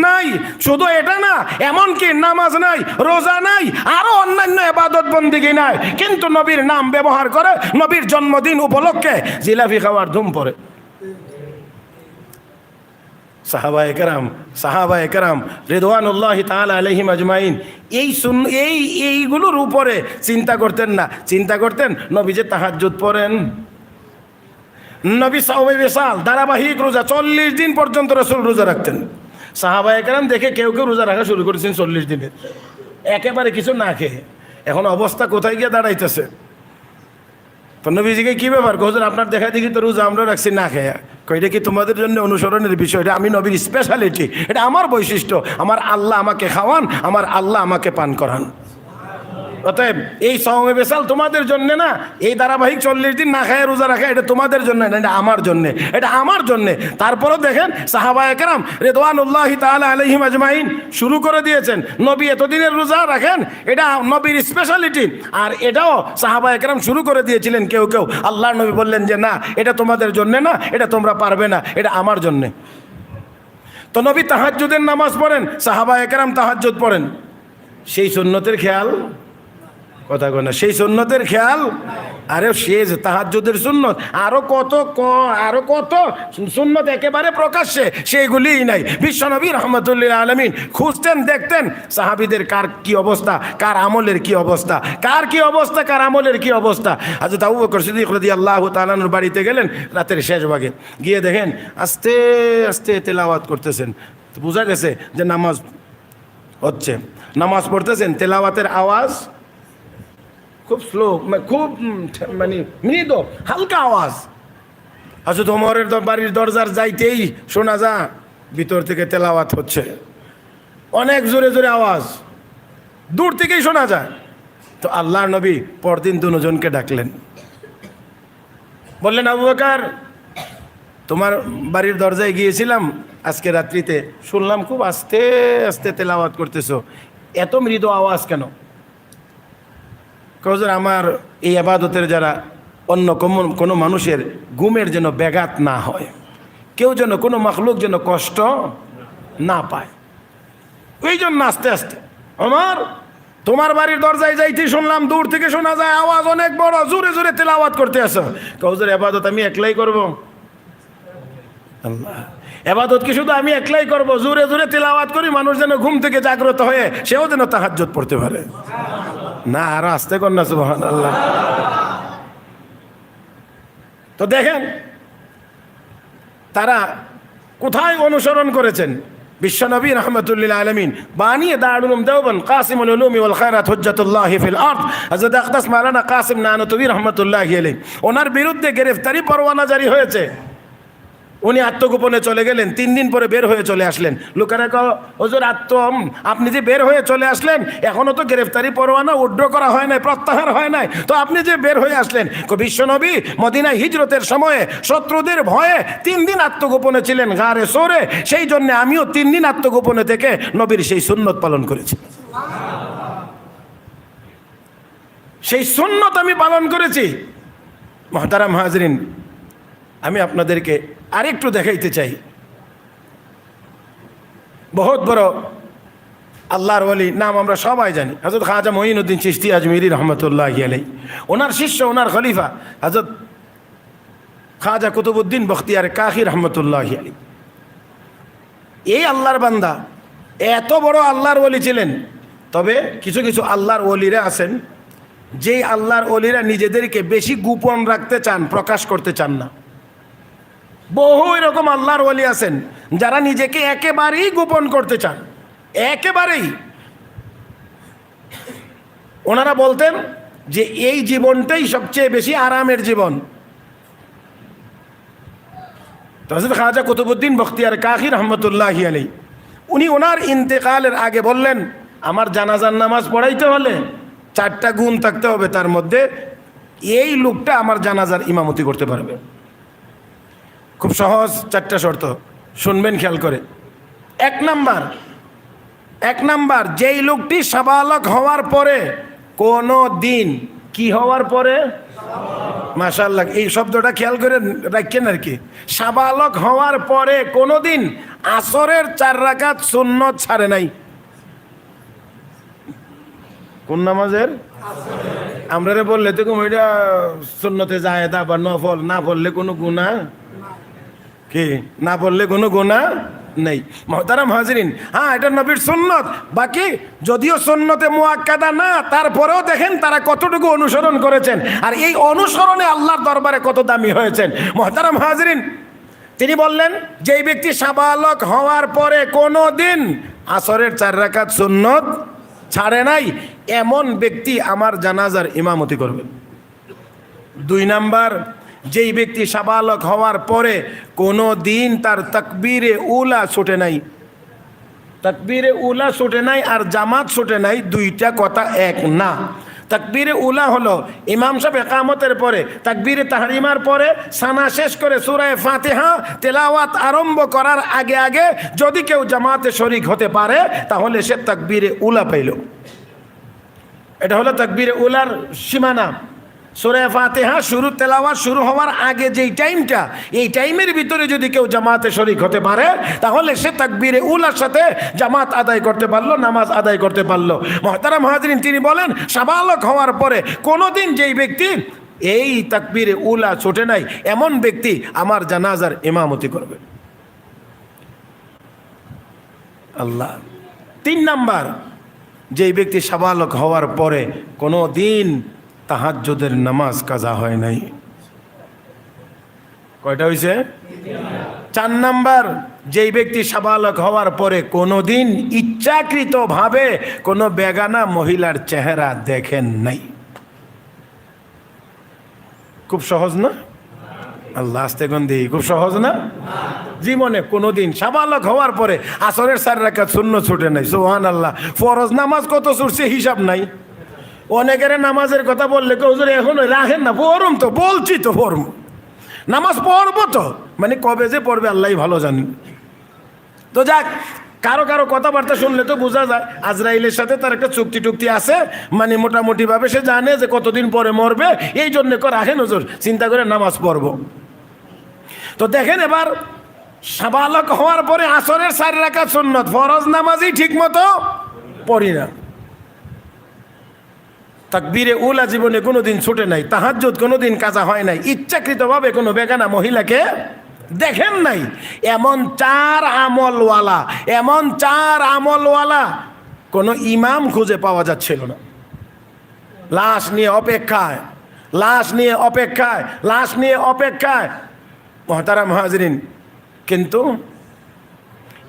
নাই। শুধু এটা না, এমনকি নামাজ নাই, রোজা নাই, আরো অন্যান্য ইবাদত বন্দেগী নাই, কিন্তু নবীর নাম ব্যবহার করে নবীর জন্মদিন উপলক্ষে জিলাপি খাওয়ার ধুম পড়ে। সাহাবায়ে কেরাম রিদওয়ানুল্লাহি তাআলা আলাইহিম আজমাইন এইগুলোর উপরে চিন্তা করতেন না। চিন্তা করতেন নবী যে তাহাজ্জুদ পড়েন, নবী সাওমে বিসাল ধারাবাহিক রোজা 40 দিন পর্যন্ত রাসূল রোজা রাখতেন। সাহাবায়ে কেরাম দেখে কেউ রোজা রাখা শুরু করেছেন 40 দিনে, একেবারে কিছু না খেয়ে। এখন অবস্থা কোথায় গিয়ে দাঁড়াইতেছে? তো নবীজিকে কি ব্যাপার? হুজুর আপনার দেখা দেখি তো রোজা আমরা রাখছি না খেয়ে। এটা কি তোমাদের জন্য অনুসরণের বিষয়? এটা আমি নবীর স্পেশালিটি, এটা আমার বৈশিষ্ট্য। আমার আল্লাহ আমাকে খাওয়ান, আমার আল্লাহ আমাকে পান করান। অতএব এই সওমে বেসাল তোমাদের জন্য না, এই ধারাবাহিক 40 দিন না খায় রোজা রাখা এটা তোমাদের জন্য না, এটা আমার জন্য, এটা আমার জন্য। তারপরেও দেখেন সাহাবায়ে কেরাম রিদওয়ানুল্লাহি তাআলা আলাইহিম আজমাইন শুরু করে দিয়েছেন। নবী এতদিনের রোজা রাখেন, এটা নবীর স্পেশালিটি, আর এটাও সাহাবায়ে কেরাম শুরু করে দিয়েছিলেন। কেউ কেউ আল্লাহর নবী বললেন যে না, এটা তোমাদের জন্য না, এটা তোমরা পারবে না, এটা আমার জন্যে। তো নবী তাহাজ্জুদের নামাজ পড়েন, সাহাবায়ে কেরাম তাহাজ্জুদ পড়েন। সেই সুন্নতের খেয়াল, কথা কয় না, সেই সুন্নতের খেয়াল। আরে শেষ তাহাজ্জুদের সুন্নত, আরো কত সুন্নত একেবারে প্রকাশ্যে, সেইগুলিই নাই। বিশ্বনবী রাহমাতুল্লিল আলামিন খুঁজতেন, দেখতেন সাহাবীদের কার কি অবস্থা, কার আমলের কি অবস্থা, কার কি অবস্থা, কার আমলের কি অবস্থা। হযরত আবু বকর সিদ্দিক রাদিয়াল্লাহু তাআলা আনহুর বাড়িতে গেলেন রাতের শেষ ভাগে, গিয়ে দেখেন আস্তে আস্তে তেলাওয়াত করতেছেন। বোঝা গেছে যে নামাজ হচ্ছে, নামাজ পড়তেছেন, তেলাওয়াতের আওয়াজ খুব স্লো, খুব মানে মৃদু হালকা আওয়াজ। হযরত ওমরের বাড়ির দরজার যাইতেই শোনা যা ভিতর থেকে তেলাওয়াত হচ্ছে, অনেক জোরে জোরে আওয়াজ, দূর থেকেই শোনা যায়। তো আল্লাহর নবী পরদিন দুজনকে ডাকলেন, বললেন আবু বকর, তোমার বাড়ির দরজায় গিয়েছিলাম আজকে রাত্রিতে, শুনলাম খুব আস্তে আস্তে তেলাওয়াত করতেছো, এত মৃদু আওয়াজ কেন? হুজুর আমার এই ইবাদতের যারা অন্য কোনো মানুষের ঘুমের যেন ব্যাঘাত না হয়, কেউ যেন কোনো মাখলুক যেন কষ্ট না পায়, ওই জন্য আস্তে আস্তে। আমার তোমার বাড়ির দরজায় যাইতে শুনলাম দূর থেকে শোনা যায় আওয়াজ অনেক বড়, জোরে জোরে তেলাওয়াত করতে আসো। হুজুর ইবাদত আমি একলাই করব? আল্লাহ, ইবাদত কি শুধু আমি একলাই করব? জোরে জোরে তেলাওয়াত করি, মানুষ যেন ঘুম থেকে জাগ্রত হয়ে সেও যেন তাহাজ্জুদ পড়তে পারে। না, আরো আস্তে কর না, সুবহানাল্লাহ। তো দেখেন তারা কোথায় অনুসরণ করেছেন। বিশ্বনবী রাহমাতুল্লিল আলামিন বানিয়ে দারুল উলুম দেওবন্দ কাসিমুল উলুমি ওয়াল খায়রাত হুজ্জাতুল্লাহি ফিল আরদ হযরত আকদাস মাওলানা কাসিম নানতুবি রাহমাতুল্লাহি আলাইহি, ওনার বিরুদ্ধে গ্রেফতারি পরোয়ানা জারি হয়েছে। উনি আত্মগোপনে চলে গেলেন, 3 দিন পরে বের হয়ে চলে আসলেন। লোকেরা কয় হুজুর আপনি যে বের হয়ে চলে আসলেন, এখনো তো গ্রেফতারি পরোয়ানা উইথড্র করা হয় নাই, প্রত্যাহার হয় নাই, তো আপনি যে বের হয়ে আসলেন? বিশ্বনবী মদিনায় হিজরতের সময়ে শত্রুদের ভয়ে 3 দিন আত্মগোপনে ছিলেন গারে সোরে, সেই জন্য আমিও 3 দিন আত্মগোপনে থেকে নবীর সেই সুন্নত পালন করেছি। সেই সুন্নত আমি পালন করেছি। মুহতারাম হাজরিন, আমি আপনাদেরকে আরেকটু দেখাইতে চাই। বহুত বড় আল্লাহর ওলি, নাম আমরা সবাই জানি, হযরত খাজা মঈনুদ্দিন চিশতি আজমিরি রহমতুল্লাহি আলাইহি। ওনার শিষ্য, ওনার খলিফা হযরত খাজা কুতুবউদ্দিন বখতিয়ার কাকি রহমতুল্লাহি আলাইহি। এই আল্লাহর বান্দা এত বড় আল্লাহর ওলি ছিলেন। তবে কিছু কিছু আল্লাহর ওলিরা আছেন, যেই আল্লাহর ওলিরা নিজেদেরকে বেশি গোপন রাখতে চান, প্রকাশ করতে চান না। বহু এরকম আল্লাহর ওলি আছেন যারা নিজেকে একেবারেই গোপন করতে চান, একেবারেই। ওনারা বলতেন যে এই জীবনটাই সবচেয়ে বেশি আরামের জীবন। হযরত খাজা কুতুবউদ্দিন বখতিয়ার কাকি রহমতুল্লাহি আলাইহি, উনি ওনার ইন্তেকালের আগে বললেন, আমার জানাজার নামাজ পড়াইতে হলে 4টা গুণ থাকতে হবে, তার মধ্যে এই লোকটা আমার জানাজার ইমামতি করতে পারবে। খুব সহজ 4টা শর্ত, শুনবেন খেয়াল করে। এক নাম্বার, যেই লোকটি সাবালক হওয়ার পরে কোনো দিন, কি হওয়ার পরে? মাশাআল্লাহ, এই শব্দটা খেয়াল করে রাখেন আর কি। সাবালক হওয়ার পরে কোনো দিন আসরের 4 রাকাত সুন্নত ছাড়ে নাই। কোন নামাজের? আমরা বললে তো এটা সুন্নতে জায়েদা বা নফল, না পড়লে কোনো গুনাহ কি, না পড়লে কোনো গুনাহ নেই। মুহতারাম হাজরিন, হ্যাঁ এটা নবীর সুন্নত। বাকি যদিও সুন্নতে মুআক্কাদা না, তারপরেও দেখেন তারা কতটুকু অনুসরণ করেছেন, আর এই অনুসরণে আল্লাহর দরবারে কত দামি হয়েছেন। মুহতারাম হাজরিন, তিনি বললেন যেই ব্যক্তি সাবালক হওয়ার পরে কোনো দিন আসরের 4 রাকাত সুন্নত ছাড়ে নাই, এমন ব্যক্তি আমার জানাজার ইমামতি করবে। 2 নাম্বার, যেই ব্যক্তি সাবালক হওয়ার পরে কোনো দিন তার তাকবীরে উলা ছুটে নাই, তাকবীরে উলা ছুটে নাই আর জামাত ছুটে নাই, 2টা কথা এক না। তাকবীরে উলা হলো ইমাম সাহেব ইকামতের পরে তাকবীরে তাহরিমার পরে সানা শেষ করে সূরা ফাতিহা তেলাওয়াত আরম্ভ করার আগে আগে যদি কেউ জামাতে শরীক হতে পারে তাহলে সে তাকবীরে উলা পাইল। এটা হলো তাকবীরে উলার সীমানা। সূরা ফাতিহা শুরু তেলাওয়াত শুরু হওয়ার আগে যেই টাইমটা, এই টাইমের ভিতরে যদি কেউ জামাতে শরীক হতে পারে তাহলে সে তাকবীরে উলার সাথে জামাত আদায় করতে পারলো, নামাজ আদায় করতে পারলো। মুহতারাম হাজরিন, তিনি বলেন সাবালক হওয়ার পরে কোনোদিন যেই ব্যক্তি এই তাকবীরে উলা ছোটে নাই এমন ব্যক্তি আমার জানাজার ইমামতি করবে। আল্লাহ। 3 নাম্বার, যেই ব্যক্তি সাবালক হওয়ার পরে কোনো দিন তাহাজ্জুদের নামাজ কাজা হয় নাই। কয়টা হয়েছে? 4 নাম্বার, যেই ব্যক্তি সাবালক হওয়ার পরে কোনোদিন ইচ্ছাকৃতভাবে কোনো বেগানা মহিলার চেহারা দেখেন নাই। খুব সহজ না? আল্লাহ, আস্তে গন্দি, খুব সহজ না? জীবনে কোনোদিন সাবালক হওয়ার পরে আসরের 4 রাকাত সুন্নত ছুটে নাই। সুবহানাল্লাহ। ফরজ নামাজ কত ছুটছে হিসাব নাই। অনেকের নামাজের কথা বললে হুজুর এখন রাখেন না, পড়ুন তো, বলছি তো পড়ব, নামাজ পড়বো তো, মানে কবে যে পড়বে আল্লাহ ভালো জানেন। তো যাক, কারো কারো কথাবার্তা শুনলে তো বোঝা যায় আজরাইলের সাথে তার একটা চুক্তি টুক্তি আছে, মানে মোটামুটি ভাবে সে জানে যে কতদিন পরে মরবে, এই জন্য রাখেন হুজুর চিন্তা করে নামাজ পড়ব। তো দেখেন, এবার সাবালক হওয়ার পরে আসরের 4 রাকাত সুন্নত ফরজ নামাজই ঠিক মতো পড়ি না। তাকবীরে উলা জীবনে কোনোদিন ছুটে নাই, তাহাজ্জুদ কোনোদিন কাজা হয় নাই, ইচ্ছাকৃতভাবে কোনো বেগানা মহিলাকে দেখেন নাই। এমন 4 আমলওয়ালা কোনো ইমাম খুঁজে পাওয়া যাচ্ছিল না। লাশ নিয়ে অপেক্ষায় মুহতারাম হাজরিন, কিন্তু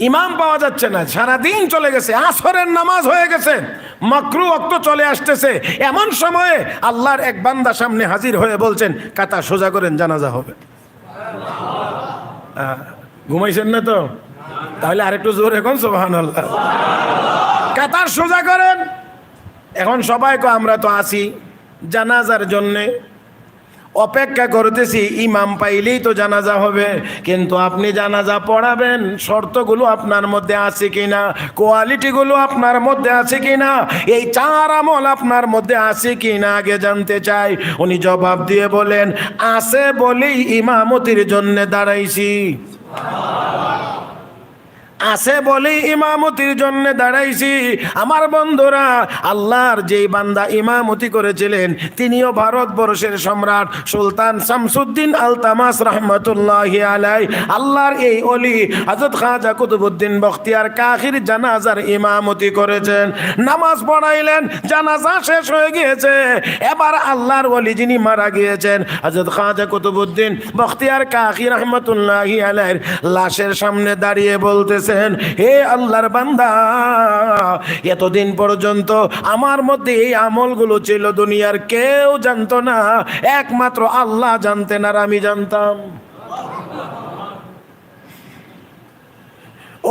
ইমাম পাওয়া যাচ্ছে না। সারাদিন চলে গেছে, আসরের নামাজ হয়ে গেছে, মাকরু ওয়াক্ত চলে আসতেছে। এমন সময়ে আল্লাহর এক বান্দা সামনে হাজির হয়ে বলছেন, কাতা সোজা করেন, জানাজা হবে। ঘুমাইছেন না তো? তাহলে আরেকটু জোরে এখন সুবহানাল্লাহ। কাতার সোজা করেন। এখন সবাই আমরা তো আছি জানাজার জন্যে, অপেক্ষা করতেছি, ইমাম পাইলেই তো জানাজা হবে। কিন্তু আপনি জানাজা পড়াবেন, শর্তগুলো আপনার মধ্যে আছে কিনা, কোয়ালিটিগুলো আপনার মধ্যে আছে কিনা, এই 4 আমল আপনার মধ্যে আছে কিনা আগে জানতে চাই। উনি জবাব দিয়ে বলেন, আছে বলেই ইমামতির জন্য দাঁড়াইছি। আছে বলেই ইমামতির জন্য দাঁড়াইছি। আমার বন্ধুরা, আল্লাহর যেই বান্দা ইমামতি করেছিলেন তিনিও ভারতবর্ষের সম্রাট সুলতান শামসুদ্দিন আলতামাস রহমতুল্লাহি আলাইহি। আল্লাহর এই ওলি হযরত খাজা কুতুবউদ্দিন বখতিয়ার কাকির জানাজার ইমামতি করেছেন, নামাজ পড়াইলেন, জানাজা শেষ হয়ে গিয়েছে। এবার আল্লাহর ওলি যিনি মারা গিয়েছেন হযরত খাজা কুতুবউদ্দিন বখতিয়ার কাকি রহমতুল্লাহি আলাইহির লাশের সামনে দাঁড়িয়ে বলতেছে, হে আল্লাহর বান্দা, এতদিন পর্যন্ত আমার মধ্যে এই আমলগুলো ছিল, দুনিয়ার কেউ জানতো না, একমাত্র আল্লাহ জানতেন আর আমি জানতাম।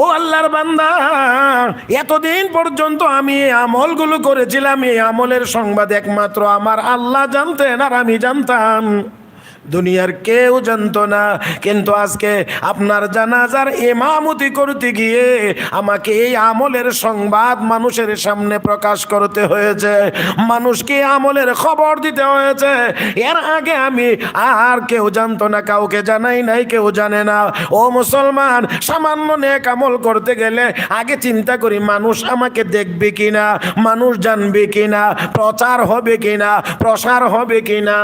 ও আল্লাহর বান্দা, এতদিন পর্যন্ত আমি এই আমলগুলো করেছিলাম, এই আমলের সংবাদ একমাত্র আমার আল্লাহ জানতেন আর আমি জানতাম, দুনিয়ার কেউ জানতো না। কিন্তু আজকে আপনার জানাজার ইমামতি করতে গিয়ে আমাকে এই আমলের সংবাদ মানুষের সামনে প্রকাশ করতে হয়েছে, মানুষকে আমলের খবর দিতে হয়েছে। এর আগে আমি আর কেউ জানতো না, কাউকে জানাই নাই, কেউ জানে না। ও মুসলমান, সামান্য নেক আমল করতে গেলে আগে চিন্তা করি মানুষ আমাকে দেখবে কিনা, মানুষ জানবে কিনা, প্রচার হবে কিনা, প্রসার হবে কিনা।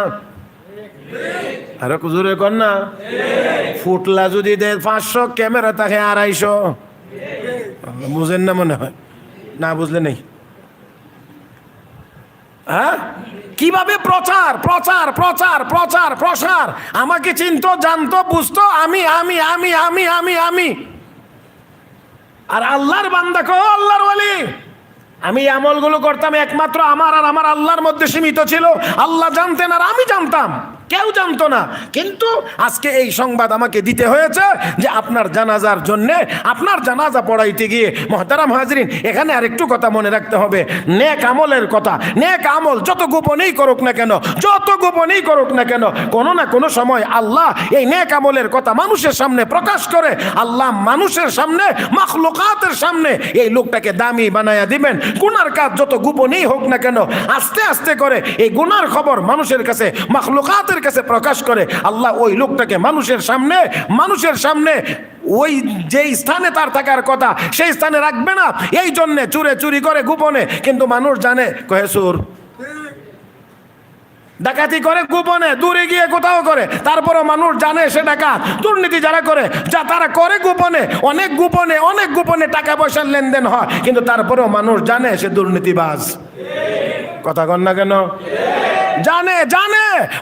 আরে কুজুরে কর না, ফুটলা যদি দে 500, ক্যামেরা থাকে 250। বুঝেন না মনে হয়, না বুঝলে নেই। হ্যাঁ, কিভাবে প্রচার প্রচার প্রচার প্রচার প্রসার, আমাকে চিনতো, জানতো, বুঝতো, আমি আমি আমি আমি আমি আমি আর আল্লাহর বান্দা কো আল্লাহর ওয়ালি। আমি আমলগুলো করতাম একমাত্র আমার আর আমার আল্লাহর মধ্যে সীমিত ছিল, আল্লাহ জানতেন আর আমি জানতাম। কেউ জানতো না, কিন্তু আজকে এই সংবাদ আমাকে দিতে হয়েছে যে আপনার জানাজার জন্য, আপনার জানাজা পড়াইতে গিয়ে মুহতারাম হাজরিন, এখানে আরেকটু কথা মনে রাখতে হবে, নেক আমলের কথা। নেক আমল যত গোপনেই করুক না কেন, যত গোপনেই করুক না কেন, কোনো না কোনো সময় আল্লাহ এই নেক আমলের কথা মানুষের সামনে প্রকাশ করে আল্লাহ মানুষের সামনে, মাখলুকাতের সামনে এই লোকটাকে দামি বানায়া দিবেন। গুনার কাজ যত গোপনেই হোক না কেন, আস্তে আস্তে করে এই গুনার খবর মানুষের কাছে, মাখলুকাতের কাছে প্রকাশ করে আল্লাহ ওই লোকটাকে মানুষের সামনে ওই যে স্থানে তার থাকার কথা সেই স্থানে রাখবে না। এই জন্যে চুরি করে গোপনে, কিন্তু মানুষ জানে কহে চোর, ডাকাতি করে গোপনে, দূরে গিয়ে কোথাও করে, তারপরও মানুষ জানে সে ডাকাত। দুর্নীতি যারা করে, তারা করে গোপনে, অনেক গোপনে টাকা পয়সার লেনদেন হয়, কিন্তু তারপরেও মানুষ জানে সে দুর্নীতিবাজ। কথা কন না কেন? জানে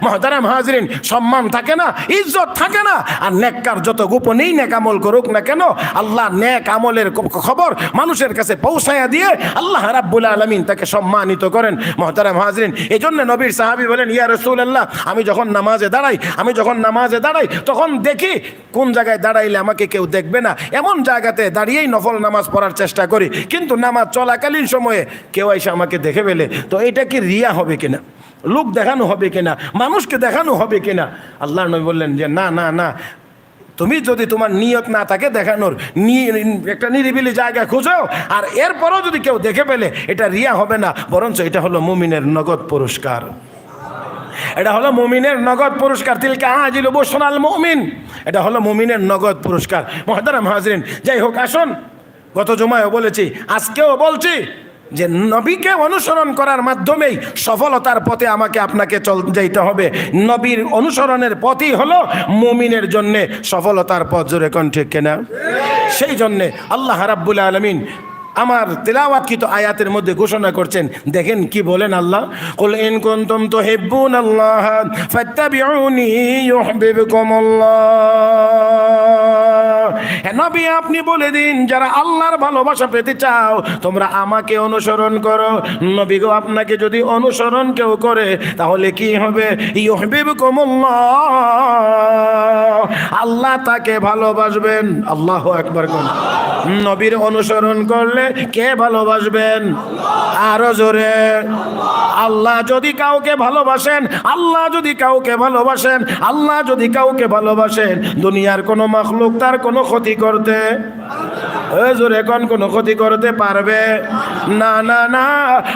মুহতারাম হাজরিন, সম্মান থাকে না, ইজ্জত থাকে না। আর নেককার যত গোপনেই নেক আমল করুক না কেন, আল্লাহ নেক আমলের খবর মানুষের কাছে পৌঁছায়া দিয়ে আল্লাহ রাব্বুল আলামিন তাকে সম্মানিত করেন। মুহতারাম হাজরিন, এই জন্য নবীর সাহাবী বলেন, ইয়া রাসূলুল্লাহ, আমি যখন নামাজে দাঁড়াই তখন দেখি কোন জায়গায় দাঁড়াইলে আমাকে কেউ দেখবে না, এমন জায়গাতে দাঁড়িয়েই নফল নামাজ পড়ার চেষ্টা করি। কিন্তু নামাজ চলাকালীন সময়ে কেউ এসে আমাকে দেখে ফেলে, তো এটা কি রিয়া হবে কিনা, লোক দেখানো হবে কিনা, মানুষকে দেখানো হবে কিনা? আল্লাহ নবী বললেন যে না, তুমি যদি তোমার নিয়ত না থাকে দেখানোর, একটা নিরিবিলি জায়গা খুঁজো, আর এরপরও যদি কেউ দেখে ফেলে, এটা রিয়া হবে না, বরঞ্চ এটা হলো মুমিনের নগদ পুরস্কার। এটা হলো মুমিনের নগদ পুরস্কার। তিলকা আজিল বুশরাল মুমিন, এটা হলো মুমিনের নগদ পুরস্কার। মুহতারাম হাজরিন, যাই হোক, আসুন, গত জুমায়ও বলেছি, আজকেও বলছি যে নবীকে অনুসরণ করার মাধ্যমেই সফলতার পথে আমাকে আপনাকে যেতে হবে। নবীর অনুসরণের পথই হলো মুমিনের জন্য সফলতার পথ। জোরে কোন ঠিক কিনা? সেই জন্যে আল্লাহ রাব্বুল আলামিন আমার তিলাওয়াতকৃত আয়াতের মধ্যে ঘোষণা করছেন, দেখেন কি বলেন আল্লাহ, কুল ইন কুনতুম তুহিব্বুনাল্লাহ ফাত্তাবিউনি ইউহিব্বুকুমুল্লাহ। হে নবী, আপনি বলে দিন, যারা আল্লাহর ভালোবাসা পেতে চাও তোমরা আমাকে অনুসরণ করো। নবী গো, আপনাকে যদি অনুসরণ কেউ করে তাহলে কি হবে? ইউহিব্বুকুমুল্লাহ, আল্লাহ তাকে ভালোবাসবেন। আল্লাহু আকবার। কোন নবীর অনুসরণ করলে কে ভালোবাসবেন? আরো জোরে। আল্লাহ যদি কাউকে ভালোবাসেন, দুনিয়ার কোন মাখলুক তার কোনো ক্ষতি করতে, জোরে কোন কোনো ক্ষতি করতে পারবে না?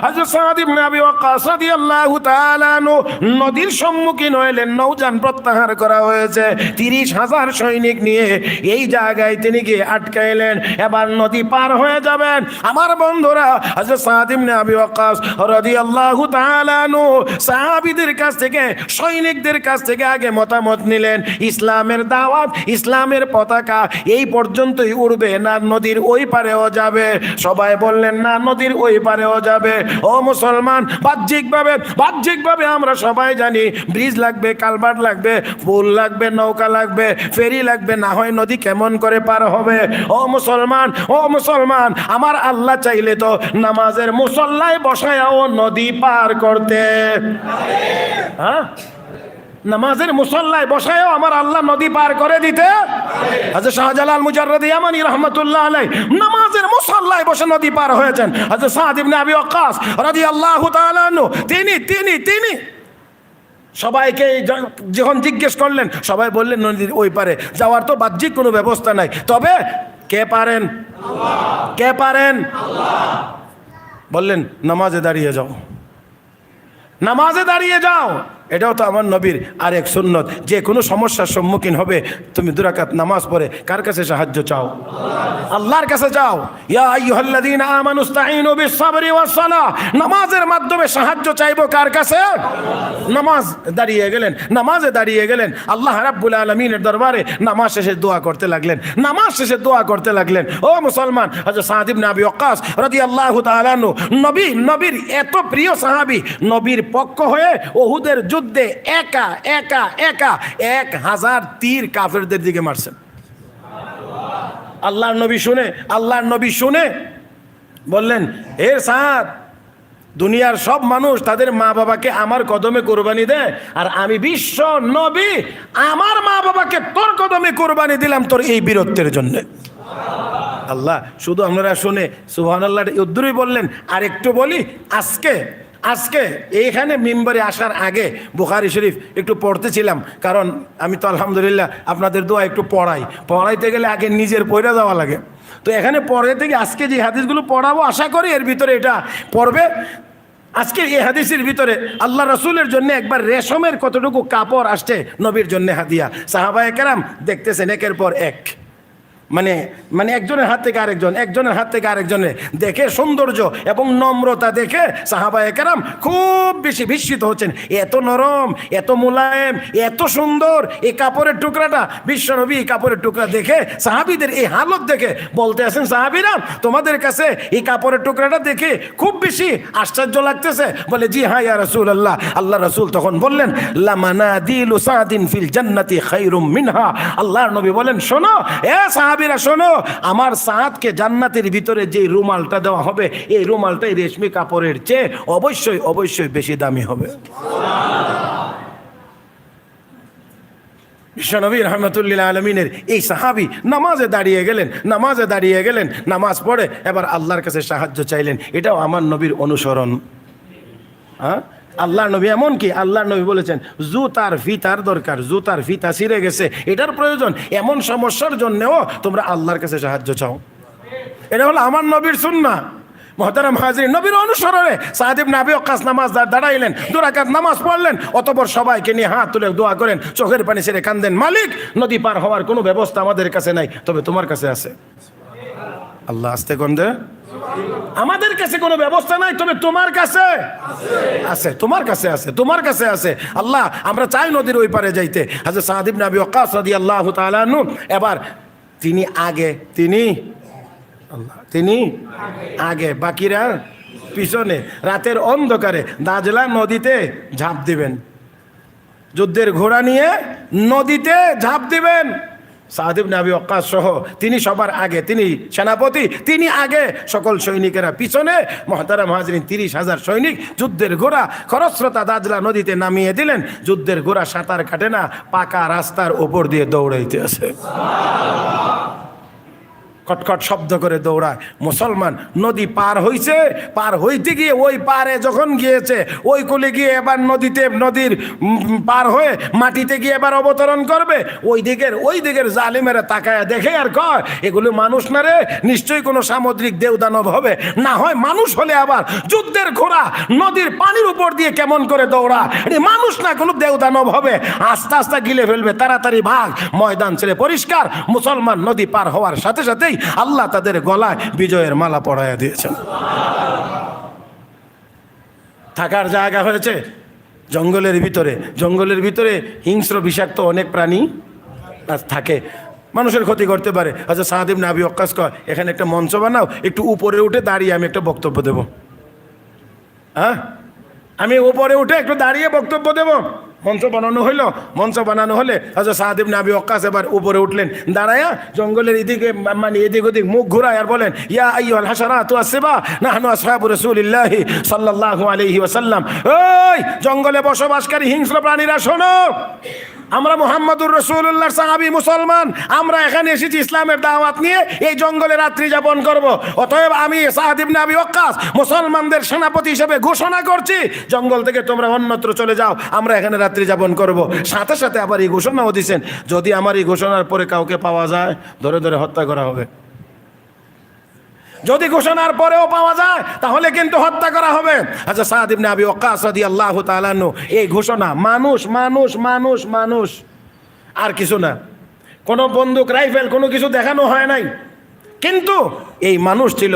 হযরত সাদ ইবনে আবি ওয়াক্কাস রাদিয়াল্লাহু তাআলা আনহু নদীর সম্মুখীন হলেন, নৌযান প্রত্যাহার করা হয়েছে, 30,000 সৈনিক নিয়ে এই জায়গায় তিনি গিয়ে আটকাইলেন। এবার নদী পার হয়ে যাবেন। আমার বন্ধুরা, হযরত সাদ ইবনে আবি ওয়াক্কাস রাদিয়াল্লাহু তাআলা আনহু সাহাবীদের কাছ থেকে, সৈনিকদের কাছ থেকে আগে মতামত নিলেন। ইসলামের দাওয়াত, ইসলামের পতাকা এই পর্যন্তই উড়বে না নদীর ওই পারেও যাবে? সবাই বললেন না, নদীর ওই পারেও যাবে। ও মুসলমান, বাহ্যিকভাবে আমরা সবাই জানি ব্রিজ লাগবে, কালভার্ট লাগবে, পুল লাগবে, নৌকা লাগবে, ফেরি লাগবে, না হয় নদী কেমন করে পার হবে? ও মুসলমান, আমার আল্লাহ চাইলে তো নামাজের মুসল্লায় বসায়াও নদী পার করতে। হ্যাঁ, নামাজের মুসল্লায় বসায়ও আমার আল্লাহ নদী পার করে দিতে। হযরত শাহজালাল মুজাররদি ইয়ামানি রাহমাতুল্লাহ আলাইহি নামাজের মুসল্লায় বসে নদী পার হয়েছেন। হযরত সাদ ইবনে আবি ওয়াক্কাস রাদিয়াল্লাহু তাআলা আনহু তিনি সবাইকে যখন জিজ্ঞেস করলেন, সবাই বললেন নদীর ওই পারে যাওয়ার তো বাহ্যিক কোনো ব্যবস্থা নাই, তবে কে পারেন? আল্লাহ। বললেন নামাজে দাঁড়িয়ে যাও। এটাও তো আমার নবীর আরেক সুন্নত। যে কোনো সমস্যার সম্মুখীন হবে, তুমি 2 রাকাত নামাজ পড়ে কার কাছে সাহায্য চাও? আল্লাহর কাছে চাও। ইয়া আইয়ুহাল্লাযীনা আমানু ইসতাঈনু বিস-সাবরি ওয়াস-সালাহ, নামাজের মাধ্যমে সাহায্য চাইবো কার কাছে? নামাজে দাঁড়িয়ে গেলেন আল্লাহ রাব্বুল আলামিনের দরবারে নামাজ শেষে দোয়া করতে লাগলেন। ও মুসলমান, হযরত সাদ ইবনে আবি ওয়াক্কাস রাদিয়াল্লাহু তাআলা আনহু নবীর এত প্রিয় সাহাবী, নবীর পক্ষ হয়ে উহুদের যুদ্ধে একা 1000 তীর কাফেরদের দিকে মারছেন। আল্লাহর নবী শুনে বললেন, হে সাদ, দুনিয়ার সব মানুষ তাদের মা বাবাকে আমার কদমে কোরবানি দেয়, আর আমি বিশ্ব নবী আমার মা বাবাকে তোর কদমে কোরবানি দিলাম তোর এই বীরত্বের জন্য। আল্লাহ শুধু আপনারা শুনে সুবহানাল্লাহ উদ্দুরই বললেন। আর একটু বলি, আজকে এইখানে মিম্বরে আসার আগে বুখারী শরীফ একটু পড়তেছিলাম, কারণ আমি তো আলহামদুলিল্লাহ আপনাদের দোয়া একটু পড়াইতে গেলে আগে নিজের পড়ে যাওয়া লাগে। তো এখানে পড়ে থেকে আজকে যে হাদিসগুলো পড়াবো আশা করি এর ভিতরে এটা পড়বে। আজকে এই হাদিসের ভিতরে আল্লাহ রসুলের জন্য একবার রেশমের কতটুকু কাপড় আসছে নবীর জন্য হাদিয়া। সাহাবায়ে কেরাম দেখতেছেন একের পর এক, মানে একজনের হাত থেকে আরেকজনের দেখে সৌন্দর্য এবং নম্রতা দেখে সাহাবায়ে কেরাম খুব বেশি বিস্মিত হচ্ছেন। এত নরম, এত মোলায়েম, এত সুন্দর এই কাপড়ের টুকরাটা। বিশ্বনবী এই কাপড়ের টুকরা দেখে সাহাবীদের এই হালত দেখে বলতে আছেন, সাহাবীরা তোমাদের কাছে এই কাপড়ের টুকরাটা দেখে খুব বেশি আশ্চর্য লাগতেছে? বলে জি হ্যাঁ ইয়া রাসূলুল্লাহ। আল্লাহ রাসূল তখন বললেন লামানাদিলু সাদিন ফিল জান্নাতি খায়রুম মিনহা। আল্লাহর নবী বলেন শোনো এ সাহাবীরা শোনো, আমার সাদকে জান্নাতের ভিতরে যে রুমালটা দেওয়া হবে এই রুমালটাই রেশমি কাপড়ের চেয়ে অবশ্যই বেশি দামি হবে। বিশ্বনবী রাহমাতুল্লিল আলামিনের এই সাহাবী নামাজে দাঁড়িয়ে গেলেন, নামাজ পড়ে এবার আল্লাহর কাছে সাহায্য চাইলেন। এটাও আমার নবীর অনুসরণ। হ্যাঁ, আল্লাহর নবী এমন কি আল্লাহর নবী বলেছেন জুতার ফিতার দরকার, জুতার ফিতা ছিঁড়ে গেছে, এটার প্রয়োজন, এমন সমস্যার জন্যও তোমরা আল্লাহর কাছে সাহায্য চাও। এটা হলো আমার নবীর সুন্নাহ। মুহতারাম হাজিরিন, নবীর অনুসরণে সাদ ইবনে আবি ওয়াক্কাস নামাজ দাঁড়াইলেন, 2 রাকাত নামাজ পড়লেন, অতঃপর সবাইকে নিয়ে হাত তুলে দোয়া করেন, চোখের পানি ছেড়ে কান্দেন, মালিক নদী পার হওয়ার কোনো ব্যবস্থা আমাদের কাছে নাই, তবে তোমার কাছে আছে। আল্লাহ আস্তে কন্দে, আমাদের কাছে কোনো ব্যবস্থা নাই, তবে তোমার কাছে আছে, তোমার কাছে আছে। আল্লাহ আমরা চাই নদীর ওই পারে যাইতে। হযরত সাদ ইবনে আবি ওয়াক্কাস রাদিয়াল্লাহু তাআলা আনহু এবার তিনি আগে বাকিরা পিছনে, রাতের অন্ধকারে দাজলা নদীতে ঝাঁপ দিবেন, যুদ্ধের ঘোড়া নিয়ে নদীতে ঝাঁপ দিবেন। সাদ ইবনে আবি ওয়াক্কাস সহ তিনি সবার আগে, তিনি সেনাপতি, তিনি আগে, সকল সৈনিকেরা পিছনে। মুহতারাম হাজিরিন, 30,000 সৈনিক যুদ্ধের ঘোড়া খরস্রোতা দাজলা নদীতে নামিয়ে দিলেন। যুদ্ধের ঘোড়া সাঁতার কাটে না, পাকা রাস্তার উপর দিয়ে দৌড়াইতে আছে, কটকট শব্দ করে দৌড়ায়। মুসলমান নদী পার হইতে গিয়ে ওই পারে যখন গিয়েছে, ওই কুলে গিয়ে এবার নদীর পার হয়ে মাটিতে গিয়ে এবার অবতরণ করবে। ওই দিকের জালিমেরা তাকায় দেখে আর কয় এগুলো মানুষ না রে, নিশ্চয়ই কোনো সামুদ্রিক দেবদানব হবে, না হয় মানুষ হলে আবার যুদ্ধের ঘোড়া নদীর পানির উপর দিয়ে কেমন করে দৌড়া, মানুষ না কোনো দেবদানব হবে, আস্তে আস্তে গিলে ফেলবে, তাড়াতাড়ি ভাগ। ময়দান ছেড়ে পরিষ্কার। মুসলমান নদী পার হওয়ার সাথে সাথেই আল্লাহ তাদের গলায় বিজয়ের মালা পরাইয়া দিয়েছেন। থাকার জায়গা হয়েছে জঙ্গলের ভিতরে হিংস্র বিষাক্ত অনেক প্রাণী থাকে, মানুষের ক্ষতি করতে পারে। আচ্ছা সাদ ইবনে আবি ওয়াক্কাস কয় এখানে একটা মঞ্চ বানাও, একটু উপরে উঠে দাঁড়িয়ে আমি একটা বক্তব্য দেব। হ্যাঁ, আমি উপরে উঠে একটু দাঁড়িয়ে বক্তব্য দেব। মঞ্চ বানানো হলে হযরত সাদ ইবনে আবি ওয়াক্কাস এবার উপরে উঠলেন, দাঁড়ায়া জঙ্গলের এদিক ওদিক মুখ ঘুরায় আর বলেন ইয়া আইয়ুহাল হাশারাতু আসসিবা নাহনু আসহাবু রাসূলিল্লাহি সাল্লাল্লাহু আলাইহি ওয়াসাল্লাম। ওই জঙ্গলে বসবাসকারী হিংস্র প্রাণীরা শোনো, আমরা মুহাম্মদুর রাসূলুল্লাহর সাহাবী মুসলমান, আমরা এখানে এসেছি ইসলামের দাওয়াত নিয়ে এই জঙ্গলে রাত্রি যাপন করব। অতএব আমি সাদ ইবনে আবি ওয়াক্কাস মুসলমানদের সেনাপতি হিসেবে ঘোষণা করছি, জঙ্গল থেকে তোমরা অন্যত্র চলে যাও, আমরা এখানে রাত্রি যাপন করব। সাথে সাথে আবার এই ঘোষণাও দিয়েছেন যদি আমার এই ঘোষণার পরে কাউকে পাওয়া যায় ধরে ধরে হত্যা করা হবে। যদি ঘোষণার পরেও পাওয়া যায় তাহলে কিন্তু হত্যা করা হবে। আচ্ছা সাদ ইবনে আবি ওয়াক্কাস রাদিয়াল্লাহু তাআলা আনহু এই ঘোষণা, মানুষ আর কিছু না, কোনো বন্দুক রাইফেল কোনো কিছু দেখানো হয় নাই, কিন্তু এই মানুষ ছিল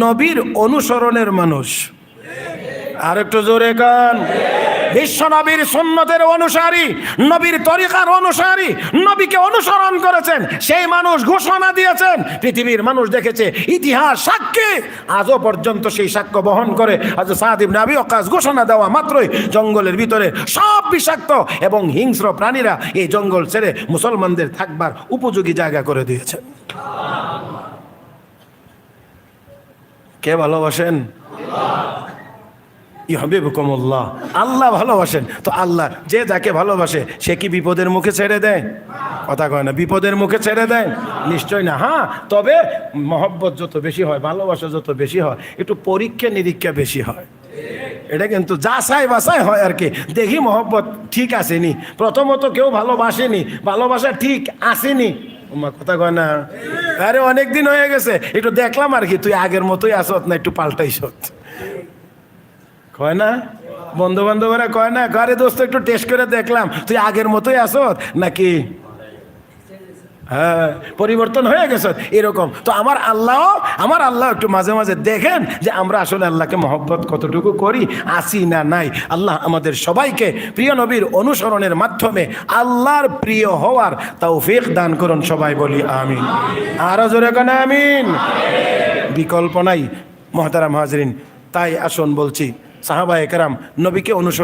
নবীর অনুসরণের মানুষ। আর একটু জোরে কান, বিশ্ব নবীর সুন্নতের অনুসারী, নবীর তরিকার অনুসারী, নবীকে অনুসরণ করেছেন সেই মানুষ ঘোষণা দিয়েছেন, পৃথিবীর মানুষ দেখেছে, ইতিহাস সাক্ষী, আজও পর্যন্ত সেই সাক্ষ্য বহন করে। হযরত সাদ ইবনে আবি ওয়াক্কাস ঘোষণা দেওয়া মাত্রই জঙ্গলের ভিতরে সব বিষাক্ত এবং হিংস্র প্রাণীরা এই জঙ্গল ছেড়ে মুসলমানদের থাকবার উপযোগী জায়গা করে দিয়েছেন। কে ভালোবাসেন? ইউহিব্বুকুমুল্লাহ, আল্লাহ ভালোবাসেন। তো আল্লাহ যে যাকে ভালোবাসে সে কি বিপদের মুখে ছেড়ে দেয়? কথা কয় না, বিপদের মুখে ছেড়ে দেয়? নিশ্চয় না। হ্যাঁ, তবে মহব্বত যত বেশি হয়, ভালোবাসা যত বেশি হয়, একটু পরীক্ষা নিরীক্ষা বেশি হয়। এটা কিন্তু যাচাই বাছাই হয় আর কি, দেখি মহব্বত ঠিক আসেনি। প্রথমত কেউ ভালোবাসেনি, ভালোবাসা ঠিক আসেনি, কথা কয় না, আরে অনেকদিন হয়ে গেছে, একটু দেখলাম আর কি, তুই আগের মতোই আসত না একটু পাল্টাইছত, কয় না? বন্ধু বান্ধবরা কয় না, ঘরে দোস্ত একটু টেস্ট করে দেখলাম তুই আগের মতোই আসত নাকি হ্যাঁ পরিবর্তন হয়ে গেছে এরকম। তো আমার আল্লাহ একটু মাঝে মাঝে দেখেন যে আমরা আসলে আল্লাহকে মহব্বত কতটুকু করি, আসি না নাই। আল্লাহ আমাদের সবাইকে প্রিয় নবীর অনুসরণের মাধ্যমে আল্লাহর প্রিয় হওয়ার তৌফিক দান করুন, সবাই বলি আমিন। আরো জোরে কেন আমিন। বিকল্প নাই মহতারাম হাজরিন। তাই আসুন বলছি, সাহাবায়ে কেরাম নবীকে অনুসরণ